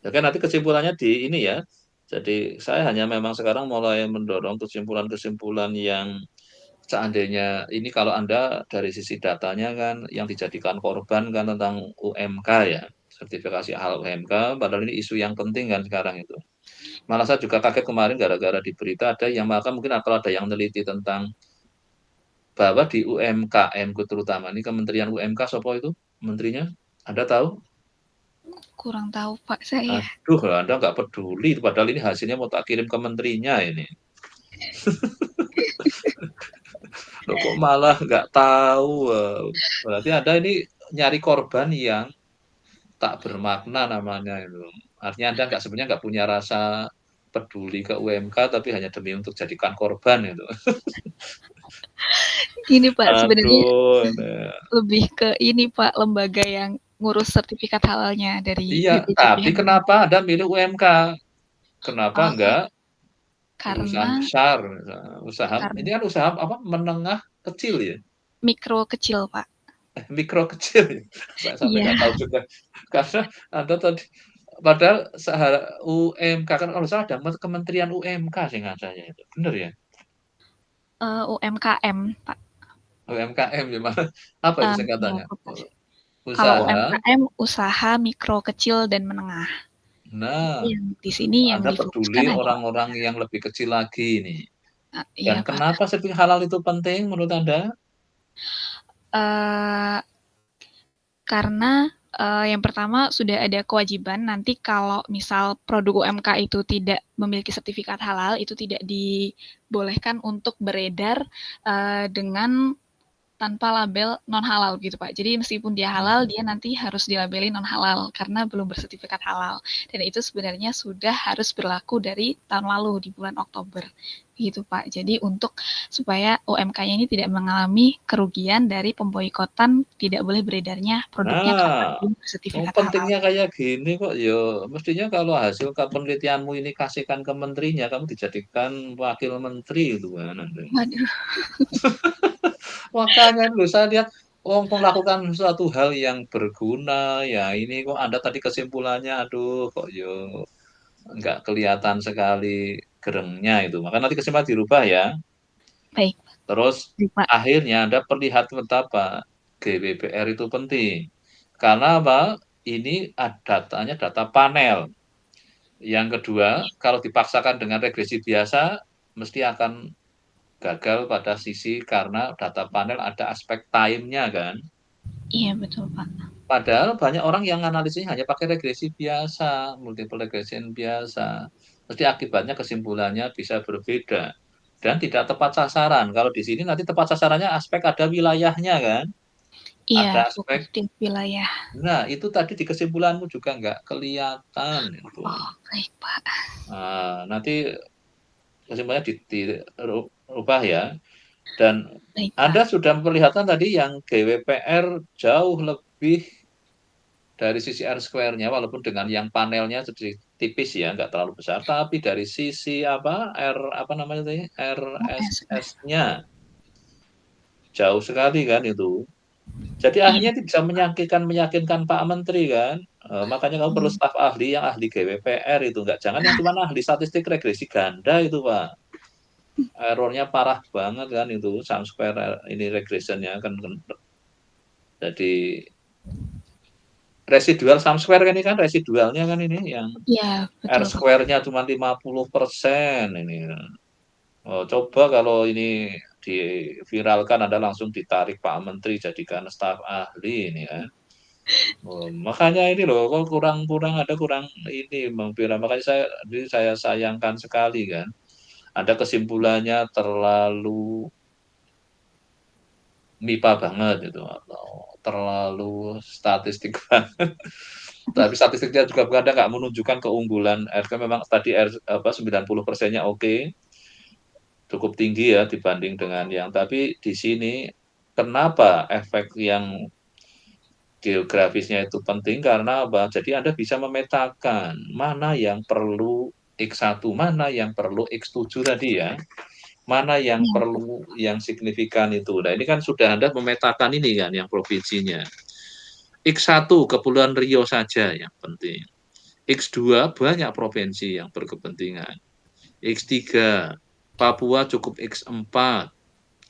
Ya kan nanti kesimpulannya di ini ya. Jadi saya hanya memang sekarang mulai mendorong kesimpulan-kesimpulan yang seandainya ini kalau Anda dari sisi datanya kan yang dijadikan korban kan tentang UMK ya, sertifikasi halal UMK, padahal ini isu yang penting kan sekarang itu. Malah saya juga kaget kemarin gara-gara di berita ada yang maka mungkin kalau ada yang neliti tentang bahwa di UMKM terutama ini Kementerian UMK Sopo itu menterinya, Anda tahu? Kurang tahu Pak saya. Aduh, Anda nggak peduli, padahal ini hasilnya mau tak kirim ke menterinya ini. Loh, kok malah nggak tahu? Berarti Anda ini nyari korban yang tak bermakna namanya itu. Artinya Anda nggak sebenarnya nggak punya rasa peduli ke UMK, tapi hanya demi untuk jadikan korban itu. Ini Pak sebenarnya Aduh, nah. lebih ke ini Pak lembaga yang ngurus sertifikat halalnya dari Iya, tapi BPJPH. kenapa Anda milih UMK? Kenapa Oh, enggak perusahaan karena besar? Usaha, ini karena kan usaha apa menengah kecil ya? mikro kecil Pak. Mikro kecil, saya sampai Iya, nggak tahu juga. Karena Anda tadi padahal UMK kan kalau salah ada Kementerian UMK seingat saya itu, bener ya? UMKM, Pak. UMKM gimana? Apa itu Iya, singkatannya? Koperasi. Kalau Usaha. UMKM, usaha mikro, kecil, dan menengah. Itu Nah, yang di sini yang Anda difokuskan peduli hanya orang-orang UMKM. yang lebih kecil lagi nih. Dan Iya, Pak. kenapa sertifikat halal itu penting menurut Anda? Eh, Karena yang pertama sudah ada kewajiban nanti kalau misal produk UMK itu tidak memiliki sertifikat halal, itu tidak dibolehkan untuk beredar dengan tanpa label non halal gitu Pak. Jadi meskipun dia halal, dia nanti harus dilabeli non halal karena belum bersertifikat halal. Dan itu sebenarnya sudah harus berlaku dari tahun lalu di bulan Oktober gitu Pak. Jadi untuk supaya UMK-nya ini tidak mengalami kerugian dari pemboikotan tidak boleh beredarnya produknya karena Nah, belum bersertifikat halal. pentingnya kayak gini kok ya. Mestinya kalau hasil penelitianmu ini kasihkan ke menterinya, kamu dijadikan wakil menteri itu kan nanti. Waduh, Makanya dulu saya lihat melakukan suatu hal yang berguna, ya ini kok Anda tadi kesimpulannya, aduh kok yo nggak kelihatan sekali gerengnya itu. Maka nanti kesimpulan dirubah ya. baik, Terus baik Pak. akhirnya Anda perlihat betapa GWPR itu penting. Karena apa? Ini datanya data panel. Yang kedua, kalau dipaksakan dengan regresi biasa, mesti akan gagal pada sisi karena data panel ada aspek time-nya kan. Iya betul Pak. Padahal banyak orang yang analisisnya hanya pakai regresi biasa, multiple regression biasa. Mesti akibatnya kesimpulannya bisa berbeda dan tidak tepat sasaran. Kalau di sini nanti tepat sasarannya aspek ada wilayahnya kan, Iya, ada aspek. fokus di wilayah. Nah itu tadi di kesimpulanmu juga nggak kelihatan itu. Oh, baik Pak. Nah, nanti kesimpulannya dirubah ya. Dan Baik Pak. Anda sudah memperlihatkan tadi yang GWPR jauh lebih dari sisi R square-nya, walaupun dengan yang panelnya sedikit tipis ya, nggak terlalu besar, tapi dari sisi apa R apa namanya tadi OS. RSS-nya jauh sekali kan itu. Jadi Iya, akhirnya itu bisa meyakinkan Pak Menteri kan. Makanya kamu perlu iya. staf ahli yang ahli GWPR itu, nggak jangan yang cuma ahli statistik regresi ganda itu Pak. Errornya parah banget kan itu, sum square ini regressionnya kan. Jadi residual sum square kan ini kan residualnya kan ini yang Iya, R betul Pak. square-nya cuma 50% ini. Oh, coba kalau ini diviralkan Anda langsung ditarik Pak Menteri jadikan staf ahli ini kan. Oh, makanya ini loh kok kurang ada kurang ini membela. Makanya saya sayangkan sekali kan. Ada kesimpulannya terlalu MIPA banget itu atau terlalu statistik banget. Tapi statistiknya juga kadang nggak menunjukkan keunggulan RK memang tadi 90%-nya oke, cukup tinggi ya dibanding dengan yang tapi di sini kenapa efek yang geografisnya itu penting karena apa? Jadi Anda bisa memetakan mana yang perlu X1, mana yang perlu X7 tadi ya, mana yang Iya, perlu yang signifikan itu. Nah ini kan sudah Anda memetakan ini kan yang provinsinya. X1 Kepulauan Riau saja yang penting. X2 banyak provinsi yang berkepentingan. X3 Papua cukup X4.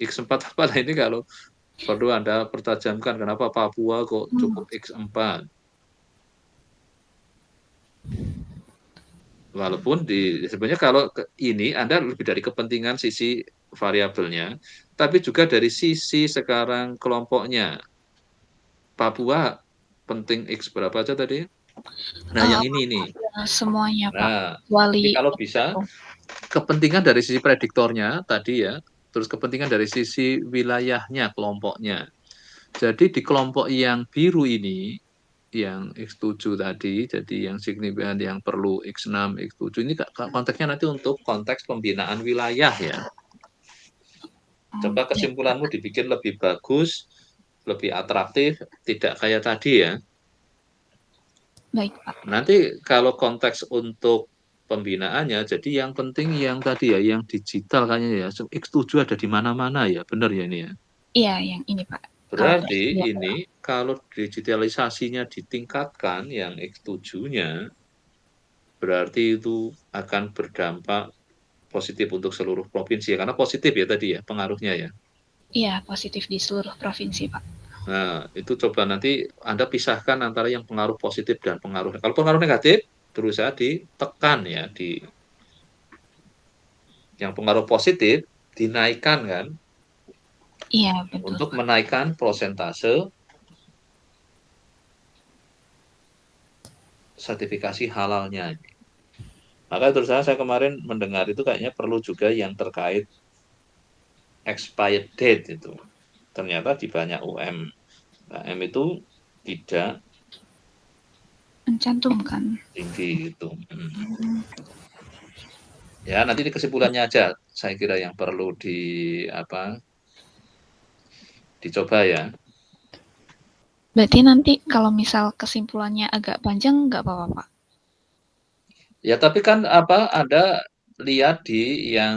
X4 apa ini kalau perlu Anda pertajamkan kenapa Papua kok hmm, cukup X4. Walaupun sebenarnya kalau ini Anda lebih dari kepentingan sisi variabelnya, tapi juga dari sisi sekarang kelompoknya. Papua penting X berapa aja tadi? Nah, yang ini nih. semuanya Pak. Nah, ini Wali kalau bisa Gabung. kepentingan dari sisi prediktornya tadi ya, terus kepentingan dari sisi wilayahnya, kelompoknya. Jadi di kelompok yang biru ini, yang X7 tadi, jadi yang signifikan yang perlu X6, X7 ini konteksnya nanti untuk konteks pembinaan wilayah ya. Coba Baik, kesimpulanmu dibikin lebih bagus, lebih atraktif, tidak kayak tadi ya. baik Pak. Nanti kalau konteks untuk pembinaannya, jadi yang penting yang tadi ya, yang digital kayaknya ya, X7 ada di mana-mana ya, benar ya ini ya. Iya, yang ini Pak. kalau Berarti PSBB. ini kalau digitalisasinya ditingkatkan yang X7-nya, berarti itu akan berdampak positif untuk seluruh provinsi ya, karena positif ya tadi ya pengaruhnya ya. Iya, positif di seluruh provinsi, Pak. Nah, itu coba nanti Anda pisahkan antara yang pengaruh positif dan pengaruh. Kalau pengaruh negatif, berusaha ditekan ya, di yang pengaruh positif dinaikkan kan, Iya, betul, untuk Pak. menaikkan prosentase sertifikasi halalnya. Maka terus saya kemarin mendengar itu kayaknya perlu juga yang terkait expired date itu. Ternyata di banyak UMKM itu tidak Mencantumkan. tinggi itu. Ya, nanti di kesimpulannya aja saya kira yang perlu dicoba ya. Berarti nanti kalau misal kesimpulannya agak panjang, nggak apa-apa, Pak? Ya, tapi kan Anda lihat di yang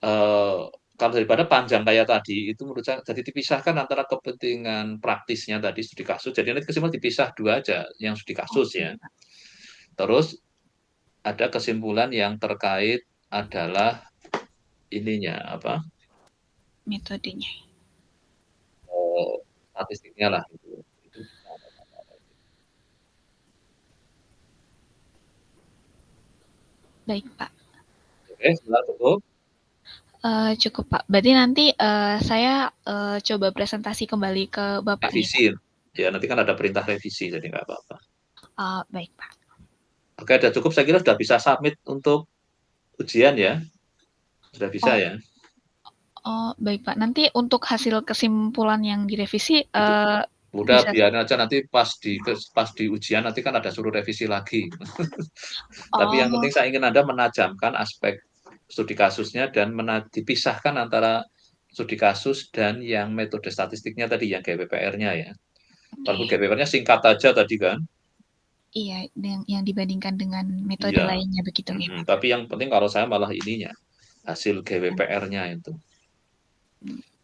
eh, kalau daripada panjang kayak tadi itu menurut saya jadi dipisahkan antara kepentingan praktisnya tadi studi kasus. Jadi nanti kesimpulan dipisah dua aja yang studi kasus Oke, ya. Pak. Terus ada kesimpulan yang terkait adalah ininya Metodenya. eh, statistiknya lah gitu. Itu bisa ada tambah. Baik, Pak. Oke, sudah cukup. Cukup, Pak. Berarti nanti saya coba presentasi kembali ke Bapak nih, Revisi. Pak. Ya, nanti kan ada perintah revisi, jadi nggak apa-apa. Baik, Pak. Oke, sudah cukup. Saya kira sudah bisa submit untuk ujian ya. Sudah bisa Oh, ya. baik, Pak. Nanti untuk hasil kesimpulan yang direvisi Itu udah bisa. biarin aja nanti pas di ujian nanti kan ada suruh revisi lagi. Tapi yang Oh, penting saya ingin Anda menajamkan aspek studi kasusnya dan dipisahkan antara studi kasus dan yang metode statistiknya tadi yang GWPR-nya ya. Walaupun oke. GWPR-nya singkat aja tadi kan. Iya, yang dibandingkan dengan metode Iya. lainnya begitu nggih, Pak? Tapi yang penting kalau saya malah ininya, hasil GWPR-nya itu.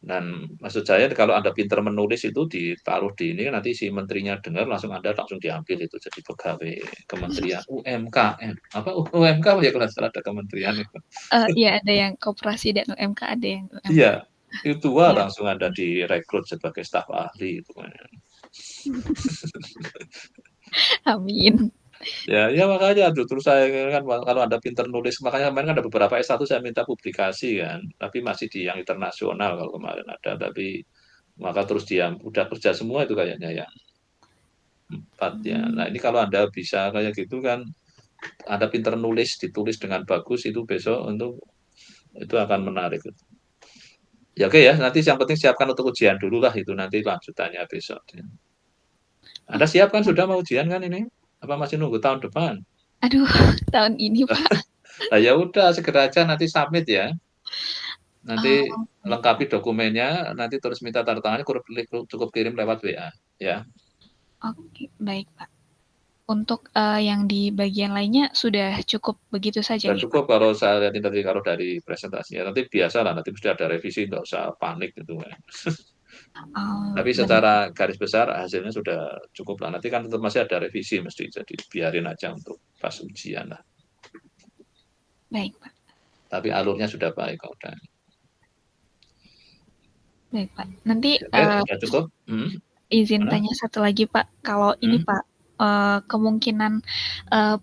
Dan maksud saya kalau Anda pintar menulis itu ditaruh di ini nanti si menterinya dengar langsung diambil itu jadi pegawai Kementerian UMKM. Apa UMK ya kalau salah ada kementerian itu. Iya, ada yang koperasi dan UMK, ada yang Iya, UMK. itu wah Iya. langsung Anda direkrut sebagai staf ahli itu. Amin. Ya makanya justru saya kan kalau Anda pintar nulis makanya kemarin kan ada beberapa S1 saya minta publikasi kan, tapi masih di yang internasional kalau kemarin ada tapi maka terus dia udah kerja semua itu kayaknya ya. Empat ya. Nah, ini kalau Anda bisa kayak gitu kan, Anda pinter nulis, ditulis dengan bagus itu besok untuk itu akan menarik. Ya oke ya, nanti yang penting siapkan untuk ujian dulu lah itu nanti lanjutannya besok. Anda siap kan sudah mau ujian kan ini? Apa masih nunggu tahun depan? Aduh, tahun ini, Pak. Nah, ya udah segera aja nanti submit ya. Nanti Baik, lengkapi Pak. dokumennya, nanti terus minta tanda tangannya cukup kirim lewat WA ya. Oke, baik, Pak. Untuk yang di bagian lainnya sudah cukup begitu saja Sudah nih, Pak? cukup kalau saya lihat tadi kalau dari presentasinya. Nanti biasa lah, nanti mesti ada revisi, nggak usah panik gitu. Tapi Baik, secara garis besar hasilnya sudah cukup lah. Nanti kan tetap masih ada revisi mesti, jadi biarin aja untuk pas ujian lah. baik, Pak. Tapi alurnya sudah baik kok udah. Baik, Pak. Nanti Oke, sudah cukup. izin Mana? tanya satu lagi, Pak. Kalau ini, Hmm. Pak, kemungkinan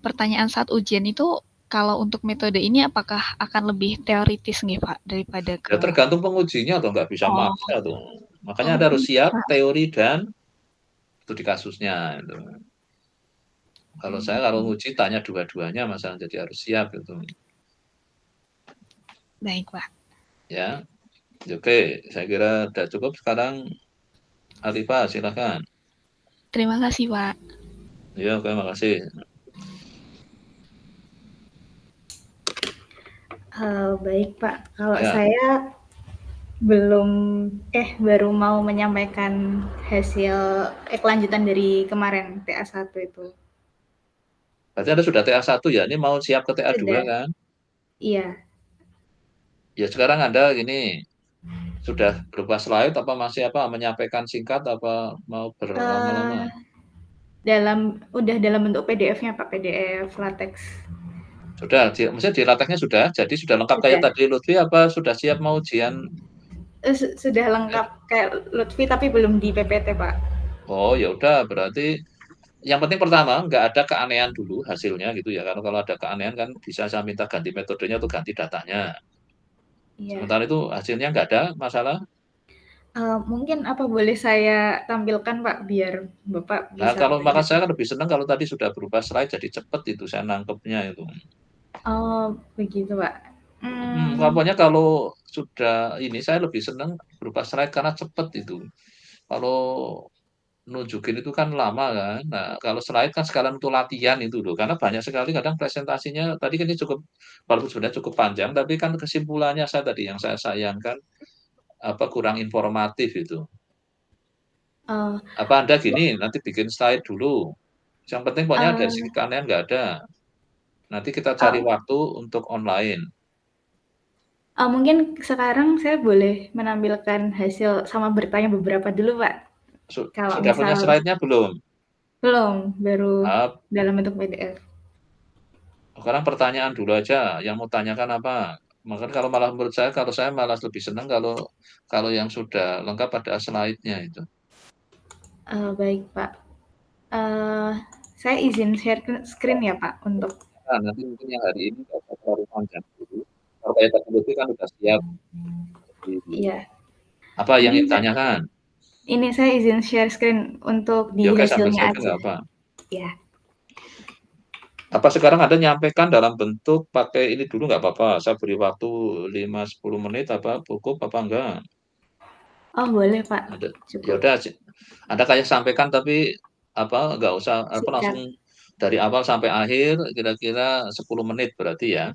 pertanyaan saat ujian itu kalau untuk metode ini apakah akan lebih teoritis nih, Pak, daripada Ya ke. tergantung pengujinya atau nggak bisa Oh, maksa tuh. Makanya oh Anda harus gitu, siap Pak. teori dan studi kasusnya. Itu. Kalau saya kalau Hmm, nguji tanya dua-duanya masalah jadi harus siap gitu. baik, Pak. Ya, oke. Saya kira sudah cukup sekarang. Alifah, silakan. Terima kasih, Pak. Ya, oke, makasih. Baik Pak, kalau Ya, saya belum baru mau menyampaikan hasil kelanjutan dari kemarin TA1 itu. berarti Anda sudah TA1 ya? Ini mau siap ke TA2 Sudah, kan? iya. Ya sekarang Anda gini, Sudah berupa slide apa masih apa menyampaikan singkat apa mau berlama-lama? Udah dalam bentuk PDF-nya Pak, PDF latex. Sudah, maksudnya di lateknya sudah, jadi sudah lengkap kayak Sudah. tadi Lutfi apa sudah siap mau ujian? Sudah lengkap kayak Lutfi tapi belum di PPT Pak. Oh ya udah, berarti yang penting pertama nggak ada keanehan dulu hasilnya gitu ya. Karena kalau ada keanehan kan bisa saya minta ganti metodenya atau ganti datanya. Iya. Sementara itu hasilnya nggak ada masalah. Mungkin apa boleh saya tampilkan Pak biar Bapak Nah, bisa kalau maka melihat. saya kan lebih senang kalau tadi sudah berubah slide jadi cepet itu saya nangkepnya itu. Oh, begitu Pak. Pokoknya kalau sudah ini saya lebih senang berupa slide karena cepet itu. Kalau nunjukin itu kan lama kan. Nah, kalau slide kan sekalian untuk latihan itu loh. Karena banyak sekali kadang presentasinya tadi kan ini cukup walaupun sudah cukup panjang tapi kan kesimpulannya saya tadi yang saya sayangkan apa kurang informatif itu. Oh, Apa Anda gini nanti bikin slide dulu. Yang penting pokoknya dari segi eee, keanehan nggak ada. Nanti kita cari oh, waktu untuk online. mungkin sekarang saya boleh menampilkan hasil sama bertanya beberapa dulu Pak, kalau Sudah punya misal slide-nya belum? belum, baru Ah, dalam bentuk PDF. sekarang pertanyaan dulu aja. Yang mau tanyakan apa? Maka kalau malah menurut saya, kalau saya malah lebih senang kalau kalau yang sudah lengkap ada slide-nya itu. Baik Pak, eee, saya izin share screen ya Pak untuk Nah, nanti mungkin yang hari ini nggak usah terlalu panjang dulu. Kalau kayak teknologi kan sudah siap. Jadi, iya, apa yang ini ditanyakan? ini saya izin share screen untuk di Ya oke sambil hasilnya sharing aja. nggak apa. Ya. Apa sekarang Anda nyampaikan dalam bentuk pakai ini dulu nggak apa-apa. Saya beri waktu 5-10 menit apa cukup apa enggak? Oh boleh Pak, Ada. Ya cukup udah, Anda kayak sampaikan tapi apa nggak usah apa langsung singkat. dari awal sampai akhir kira-kira 10 menit berarti ya.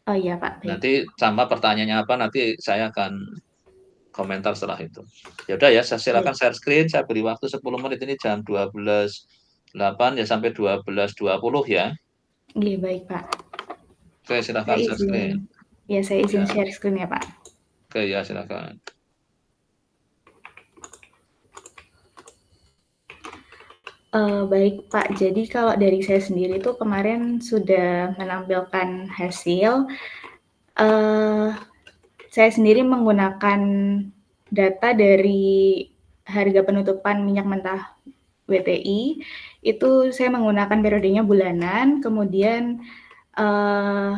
Oh iya Pak, baik. Nanti sama pertanyaannya apa nanti saya akan komentar setelah itu. Ya udah ya, saya silakan Baik. share screen, saya beri waktu 10 menit ini jam 12.08 ya sampai 12.20 ya. Iya baik Pak. Oke, Saya silakan share izin screen. ya saya izin Ya, share screen ya Pak. oke ya silakan. Baik Pak, jadi kalau dari saya sendiri tuh kemarin sudah menampilkan hasil, eee, saya sendiri menggunakan data dari harga penutupan minyak mentah WTI, itu saya menggunakan periodenya bulanan, kemudian, eee,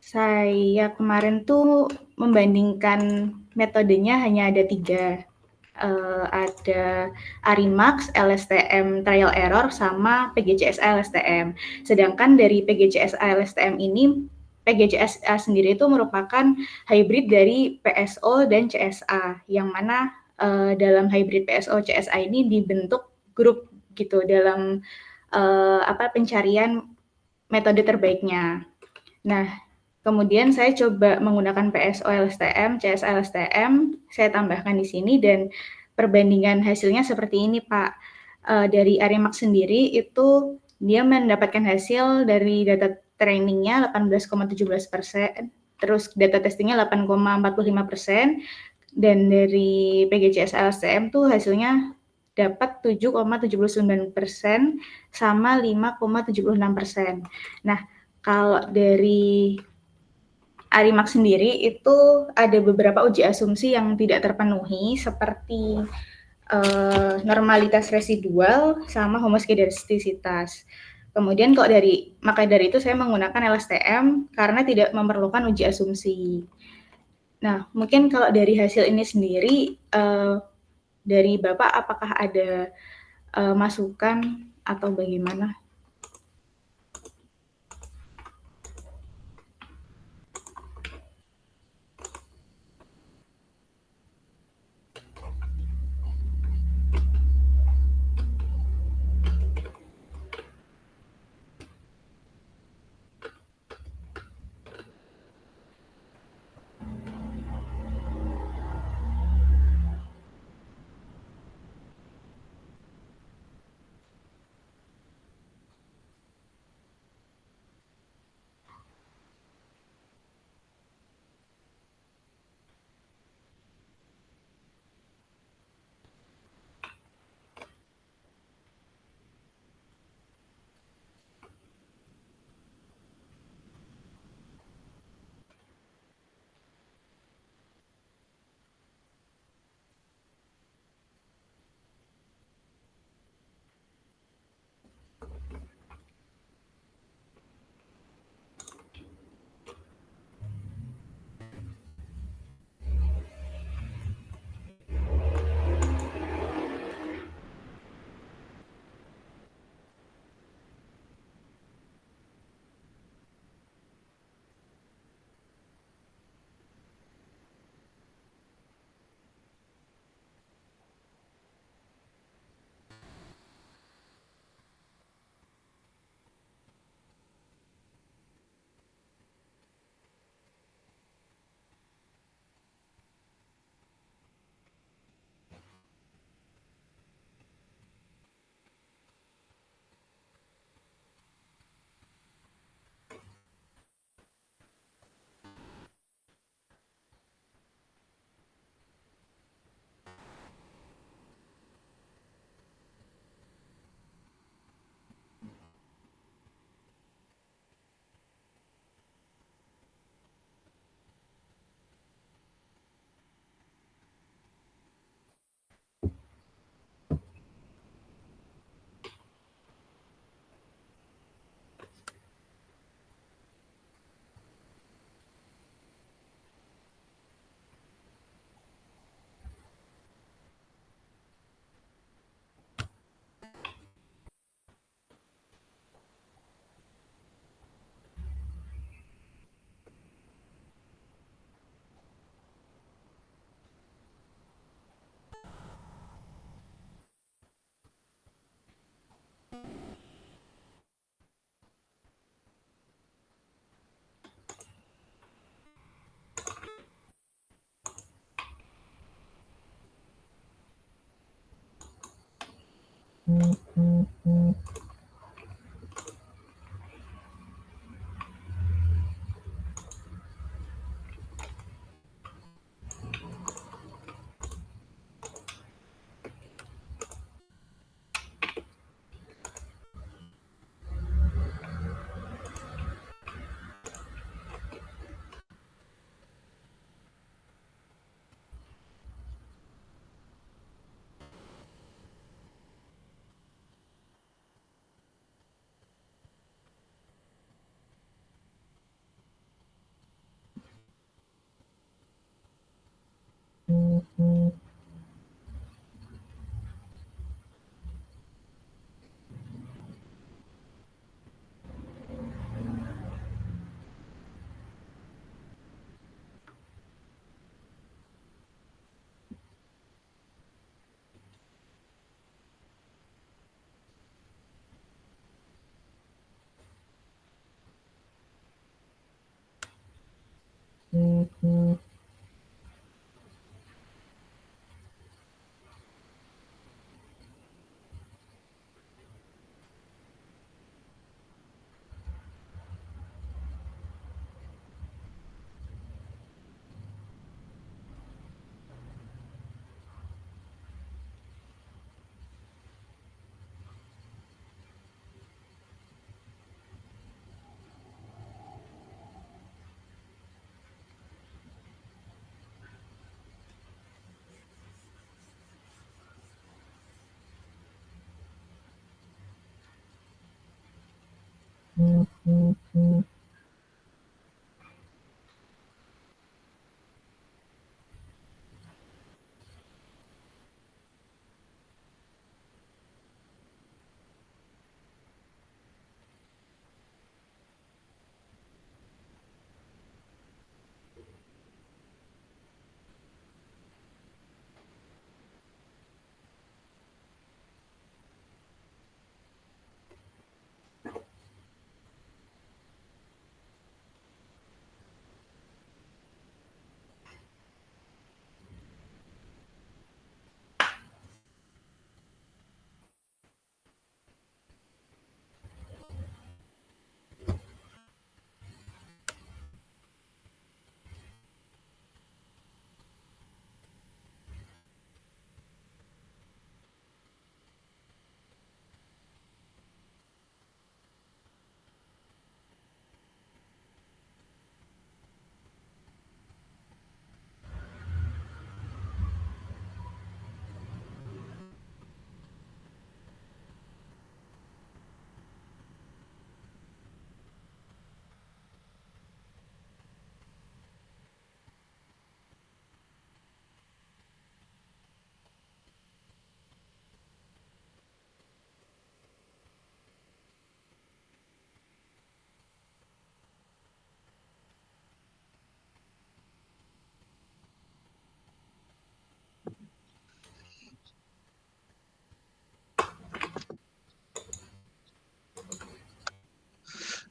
saya kemarin tuh membandingkan metodenya hanya ada 3, ada Arimax, LSTM Trial Error, sama PGCSA LSTM. Sedangkan dari PGCSA LSTM ini, PGCSA sendiri itu merupakan hybrid dari PSO dan CSA, yang mana dalam hybrid PSO CSA ini dibentuk grup gitu dalam pencarian metode terbaiknya. Nah, kemudian saya coba menggunakan PSO LSTM, CS LSTM, saya tambahkan di sini dan perbandingan hasilnya seperti ini Pak. Dari Arimax sendiri itu dia mendapatkan hasil dari data trainingnya 18,17%, terus data testingnya 8,45%, dan dari PGCS LSTM tuh hasilnya dapat 7,79% sama 5,76%. Nah, kalau dari Arimax sendiri itu ada beberapa uji asumsi yang tidak terpenuhi seperti normalitas residual sama homoskederstisitas. Kemudian maka dari itu saya menggunakan LSTM karena tidak memerlukan uji asumsi. Nah, mungkin kalau dari hasil ini sendiri dari Bapak apakah ada masukan atau bagaimana?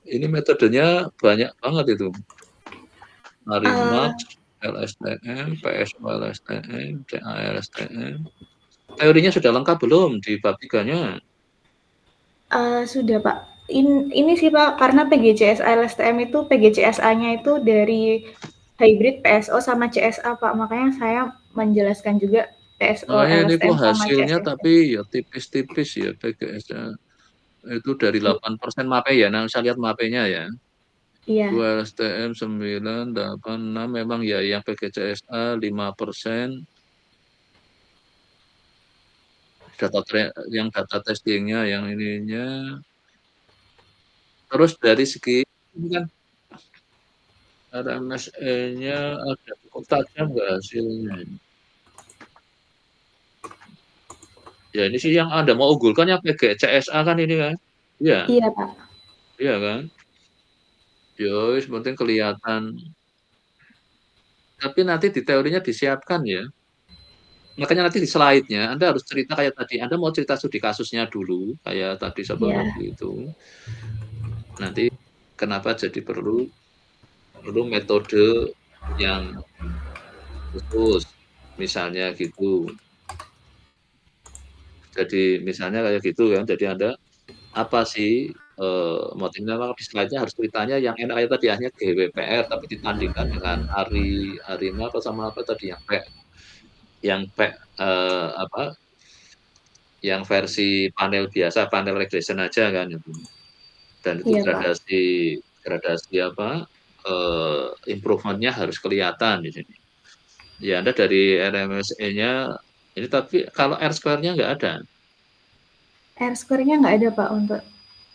Ini metodenya banyak banget itu. Marimax, LSTM, PSO LSTM, CA LSTM. Teorinya sudah lengkap belum di bab 3-nya? Sudah Pak. Ini sih Pak, karena PGCS LSTM itu PGCSA-nya itu dari hybrid PSO sama CSA Pak, makanya saya menjelaskan juga PSO Makanya ini kok LSTM sama hasilnya CSA. tapi ya tipis-tipis ya PGS-nya. Itu dari 8% MAPE ya. Nah, saya lihat MAPE-nya ya. Iya, 2 LSTM 9, 8, 6 memang ya yang PGCSA 5%. Yang data testingnya, yang ininya. Terus dari segi ini kan RMSE-nya ada cukup tajam nggak hasilnya? Ya ini sih yang Anda mau unggulkan yang PGCSA kan ini kan? Iya, iya Pak. iya kan? Ya wis penting kelihatan. Tapi nanti di teorinya disiapkan ya. Makanya nanti di slide-nya Anda harus cerita kayak tadi. Anda mau cerita studi kasusnya dulu, kayak tadi Iya, seperti itu. Nanti kenapa jadi perlu metode yang khusus, misalnya gitu. Jadi misalnya kayak gitu kan, jadi Anda apa sih, motifnya di slide-nya harus ceritanya yang enak kayak tadi akhirnya GWPR tapi ditandingkan dengan Arima apa sama apa tadi apa, yang versi panel biasa, panel regression aja kan itu. Dan itu Iya, Pak. gradasi apa, improvement-nya harus kelihatan di sini. Ya Anda dari RMSE-nya ini tapi kalau R-square-nya nggak ada? R-square-nya nggak ada, Pak, untuk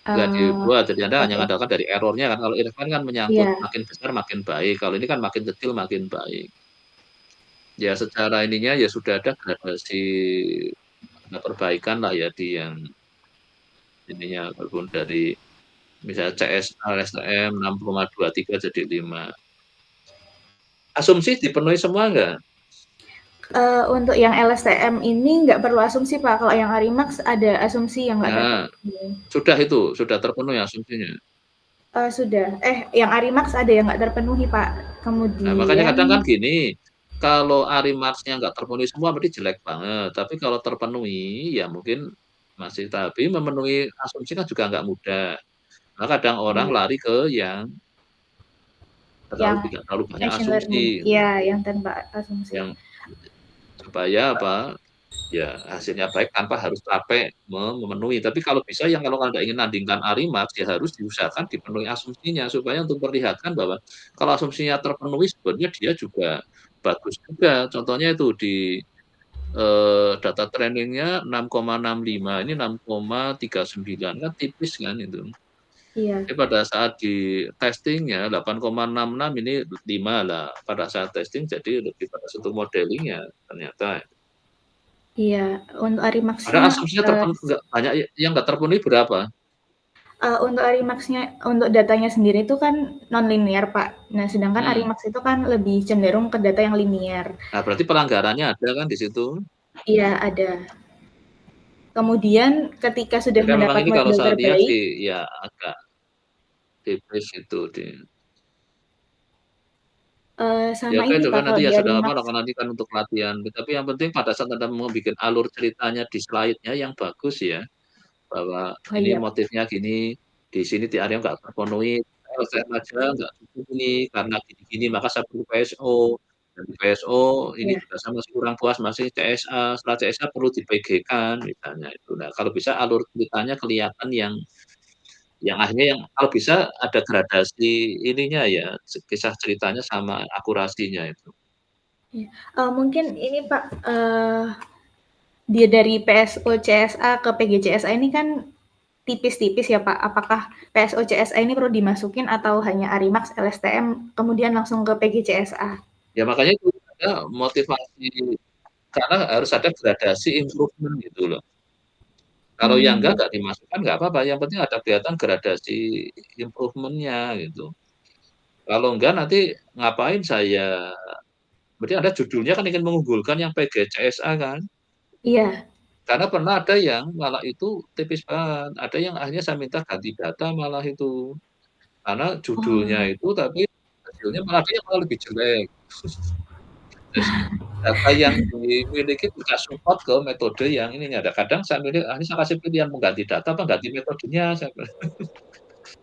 Nggak dibuat, jadi Anda hanya oke. mengandalkan dari error-nya kan, kalau error kan menyangkut Iya. makin besar makin baik, kalau ini kan makin kecil makin baik. Ya secara ininya ya sudah ada gradasi perbaikan lah ya di yang ininya walaupun dari misalnya CSA, LSTM 6,23 jadi 5. Asumsi dipenuhi semua nggak? Untuk yang LSTM ini nggak perlu asumsi, Pak. Kalau yang Arimax ada asumsi yang nggak Nah, terpenuhi. sudah terpenuhi asumsinya. Sudah. Yang Arimax ada yang nggak terpenuhi, Pak. Nah, makanya Kemudian kadang kan gini, kalau Arimax-nya nggak terpenuhi semua berarti jelek banget, tapi kalau terpenuhi ya mungkin masih, tapi memenuhi asumsi kan juga nggak mudah. Nah, kadang orang iya, lari ke yang yang tidak terlalu banyak machine learning. asumsi gitu. Iya, yang tanpa asumsi. Yang supaya apa, ya hasilnya baik tanpa harus capek memenuhi. Tapi kalau bisa yang kalau Anda ingin nandingkan Arimax ya harus diusahakan dipenuhi asumsinya supaya untuk memperlihatkan bahwa kalau asumsinya terpenuhi sebenarnya dia juga bagus juga. Contohnya itu di data trainingnya 6,65 ini 6,39 kan tipis kan itu. Iya. Tapi pada saat di testingnya 8,66 ini 5 lah. Pada saat testing jadi lebih pada satu modelingnya ternyata. Iya, untuk Ada Arimax-nya asumsinya nggak banyak yang nggak terpenuhi berapa? untuk Arimax-nya untuk datanya sendiri itu kan nonlinear, Pak. Nah, sedangkan Arimax itu kan lebih cenderung ke data yang linear. Nah, berarti pelanggarannya ada kan di situ? Iya, ada. Kemudian ketika sudah Jadi memang mendapat ini kalau model saya lihat terbaik, sih ya agak tipis itu di. Ya sama oke ini, itu Pak, kan kalau nanti ya di sudah apa Arimax nanti kan untuk latihan. Tapi yang penting pada saat Anda membuat alur ceritanya di slide-nya yang bagus ya, bahwa oh ini iya, motifnya gini, di sini di area nggak terpenuhi, saya aja nggak cukup ini karena gini-gini maka saya perlu PSO. Dan di PSO ini iya, juga saya masih kurang puas masih CSA, setelah CSA perlu di-PG-kan misalnya itu. Nah, kalau bisa alur ceritanya kelihatan yang akhirnya yang kalau bisa ada gradasi ininya ya, kisah ceritanya sama akurasinya itu. iya. Mungkin ini, Pak, dia dari PSO CSA ke PG CSA ini kan tipis-tipis ya, Pak. Apakah PSO CSA ini perlu dimasukin atau hanya Arimax, LSTM, kemudian langsung ke PG CSA? Ya makanya itu ada motivasi karena harus ada gradasi improvement gitu loh. Kalau yang Hmm, nggak dimasukkan nggak apa-apa, yang penting ada kelihatan gradasi improvement-nya gitu. Kalau enggak nanti ngapain saya berarti Anda judulnya kan ingin mengunggulkan yang PGCSA kan? iya. Karena pernah ada yang malah itu tipis banget, ada yang akhirnya saya minta ganti data malah itu. Karena judulnya Oh, itu tapi hasilnya malah dia malah lebih jelek. Terus data yang dimiliki tidak support ke metode yang ininya. Ada kadang saya milih, ini saya kasih pilihan mau ganti data apa ganti metodenya.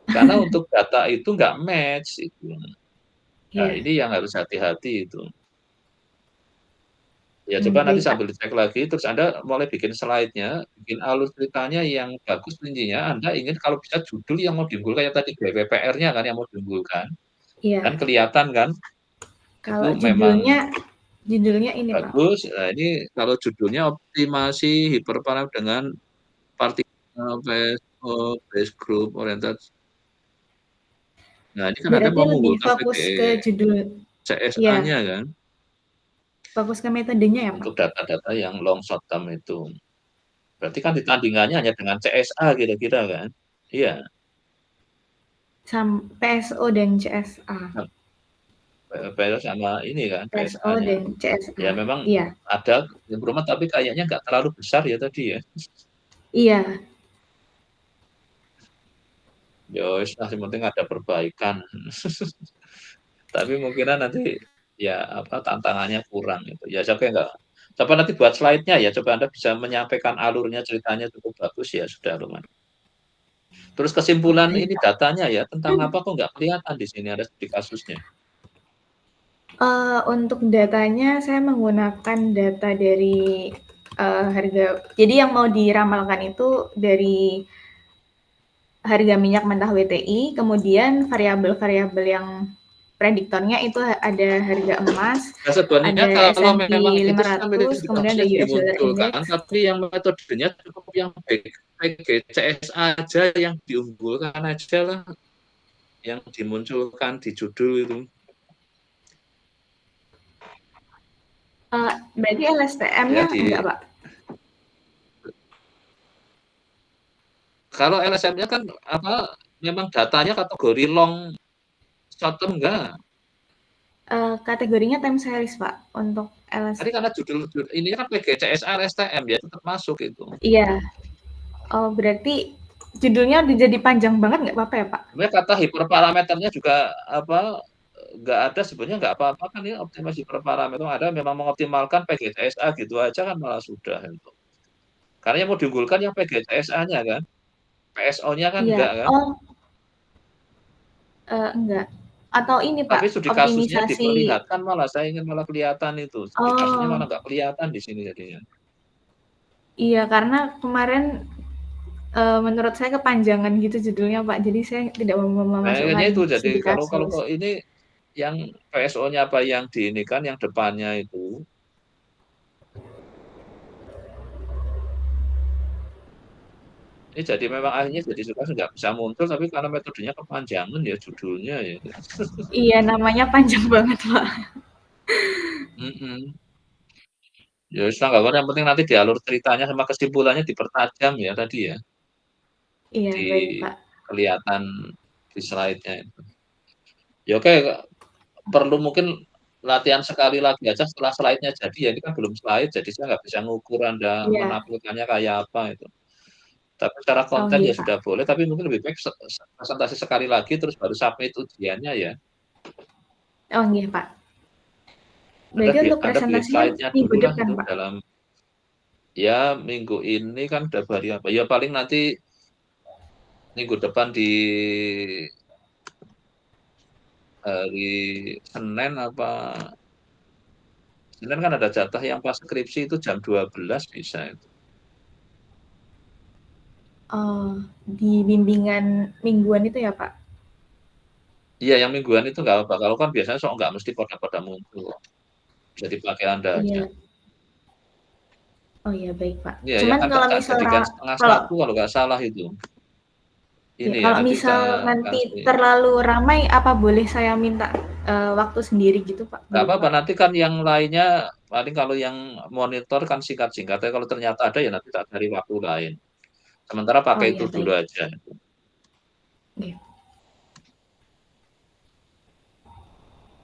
Karena untuk data itu nggak match itu. Nah, iya. ini yang harus hati-hati itu. Ya coba nanti Baik, Kak. sambil dicek lagi, terus Anda mulai bikin slide-nya, bikin alur ceritanya yang bagus intinya Anda ingin kalau bisa judul yang mau diunggulkan kayak tadi GWPR-nya kan yang mau diunggulkan. Kan Iya. kelihatan kan, itu Kalau memang judulnya ini, Pak. bagus. Nah, ini kalau judulnya optimasi hiperparaf dengan partikel PSO, base group oriented. Nah, ini kan Anda Berarti mau lebih mengunggulkan fokus ke judul, iya, CSA-nya kan, fokus ke metodenya ya, Pak? untuk data-data yang long short term itu. Berarti kan ditandingannya hanya dengan CSA kira-kira kan? Iya. PSO dan CSA. Nah, PSO sama ini kan PSO PSA-nya. dan Ya CSA. memang Iya. ada improvement tapi kayaknya nggak terlalu besar ya tadi ya. Iya. Ya wis lah, yang penting ada perbaikan. Tapi mungkinan nanti ya apa tantangannya kurang gitu. Ya oke nggak Coba nanti buat slide-nya ya, coba Anda bisa menyampaikan alurnya, ceritanya cukup bagus ya sudah lumayan. Terus Oh, kesimpulan baik, ini Pak. datanya ya, tentang apa kok nggak kelihatan di sini ada di kasusnya? Untuk datanya saya menggunakan data dari, harga jadi yang mau diramalkan itu dari harga minyak mentah WTI, kemudian variabel-variabel yang prediktornya itu ada harga emas, Nah, sebenarnya ada kalau S&P memang itu sampai 500, di kemudian ada kasusnya US Dollar Index. dimunculkan, tapi yang metodenya cukup yang PGCS aja yang diunggulkan aja lah, yang dimunculkan di judul itu. Berarti LSTM-nya Ya, enggak, Pak? kalau LSM-nya kan apa memang datanya kategori long short term enggak. Kategorinya time series, Pak, untuk Tadi karena judul ini kan PGCSR STM ya tetap masuk itu. Iya. Oh, berarti judulnya udah jadi panjang banget nggak apa-apa ya, Pak? Sebenarnya kata hiperparameternya juga apa nggak ada, sebenarnya nggak apa-apa kan ya, optimasi hiperparameter ada memang mengoptimalkan PGCSA gitu aja kan malah sudah itu. Karena yang mau diunggulkan yang PGCSA-nya kan, PSO-nya kan Iya. enggak kan. Oh, enggak. Atau ini, Tapi Pak, studi kasusnya optimisasi. diperlihatkan malah saya ingin malah kelihatan itu. Studi kasusnya Oh, malah nggak kelihatan di sini jadinya. iya, karena kemarin menurut saya kepanjangan gitu judulnya, Pak. Jadi saya tidak mau Kayaknya memasukkan itu jadi studi kalau kalau kasus. kok ini yang PSO-nya apa yang di ini kan yang depannya itu. Ini jadi memang akhirnya jadi suka nggak bisa muncul tapi karena metodenya kepanjangan ya judulnya ya. Iya, namanya panjang banget, Pak. Ya wis lah, yang penting nanti di alur ceritanya sama kesimpulannya dipertajam ya tadi ya. Iya, Di baik, Pak. kelihatan di slide-nya itu. Ya oke, perlu mungkin latihan sekali lagi aja setelah slide-nya jadi ya, ini kan belum slide jadi saya nggak bisa ngukur Anda Iya. menampilkannya kayak apa itu. Tapi secara Oh, konten iya, ya Pak. sudah boleh, tapi mungkin lebih baik presentasi sekali lagi terus baru submit ujiannya ya. Oh, iya, Pak. Anda Berarti untuk Anda bikin presentasinya slide-nya minggu dulu lah depan, itu Pak? dalam ya minggu ini kan udah hari apa, ya paling nanti minggu depan di hari Senin apa Senin kan ada jatah yang pas skripsi itu jam 12 bisa itu. Di bimbingan mingguan itu ya, Pak? Iya, yang mingguan itu nggak apa, kalau kan biasanya sok nggak mesti pada muncul, bisa dipakai Anda aja. Iya. Oh, iya, baik, Pak. Iya, yang Cuman kan kalau Kakak misal jadikan setengah kalau satu kalau nggak salah itu. ya, Ini ya, kalau nanti misal nanti kasih terlalu ramai, apa boleh saya minta, waktu sendiri gitu, Pak? nggak Boleh, apa-apa, Pak? nanti kan yang lainnya paling kalau yang monitor kan singkat-singkat, tapi kalau ternyata ada ya nanti tak cari waktu lain. Sementara Oh, pakai itu iya, dulu baik. aja. Oke.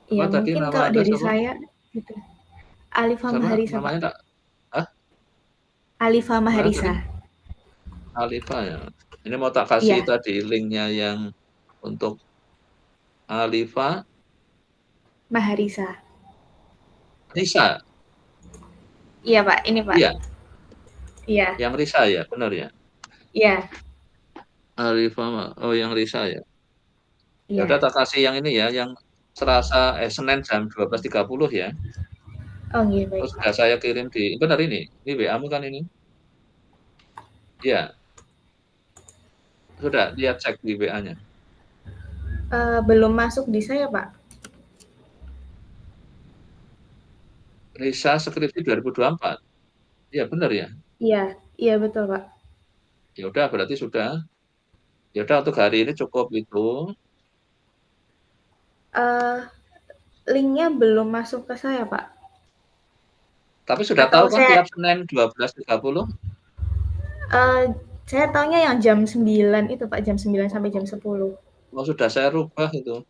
Apa Iya, tadi mungkin nama kalau Anda dari siapa? saya gitu. Alifa Siapa Maharisa, Pak. namanya tak? Hah? Alifa Gimana tadi? Maharisa. Alifa ya. Ini mau tak kasih Iya, tadi linknya yang untuk Alifa Maharisa. Risa. Iya, Pak, ini, Pak. Iya, Iya. yang Risa ya, benar ya. Iya. Alifa, oh yang Risa ya. Ya Iya. udah tak kasih yang ini ya, yang Senin jam 12.30 ya. Oh, iya, Oh, baik, Pak. sudah saya kirim di benar ini WA-mu kan ini? Iya, sudah lihat cek di WA-nya. Belum masuk di saya, Pak. Risa skripsi 2024. Iya benar ya. Iya, iya betul, Pak. Ya udah berarti sudah. Ya udah untuk hari ini cukup itu. Link-nya belum masuk ke saya, Pak. Tapi sudah Atau tahu kan saya tiap Senin 12.30? saya taunya yang jam 9 itu, Pak, jam 9 sampai jam 10. Oh, sudah saya rubah itu.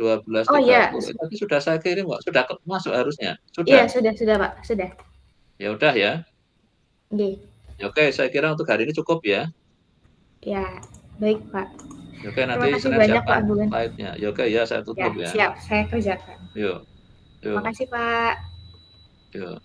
Oh, iya. 12.30. Tapi sudah saya kirim kok. Sudah masuk harusnya. Iya, Sudah. sudah, Pak, sudah. Ya udah ya. Nggih. Ya, oke, saya kira untuk hari ini cukup ya. Ya, baik, Pak. Ya, oke, Terima nanti kasih Senin banyak, Pak siapkan Bulan. slide-nya. Ya, oke ya, saya Ya, tutup ya. siap, saya kerjakan. Yuk, yuk, Makasih, Pak. yuk.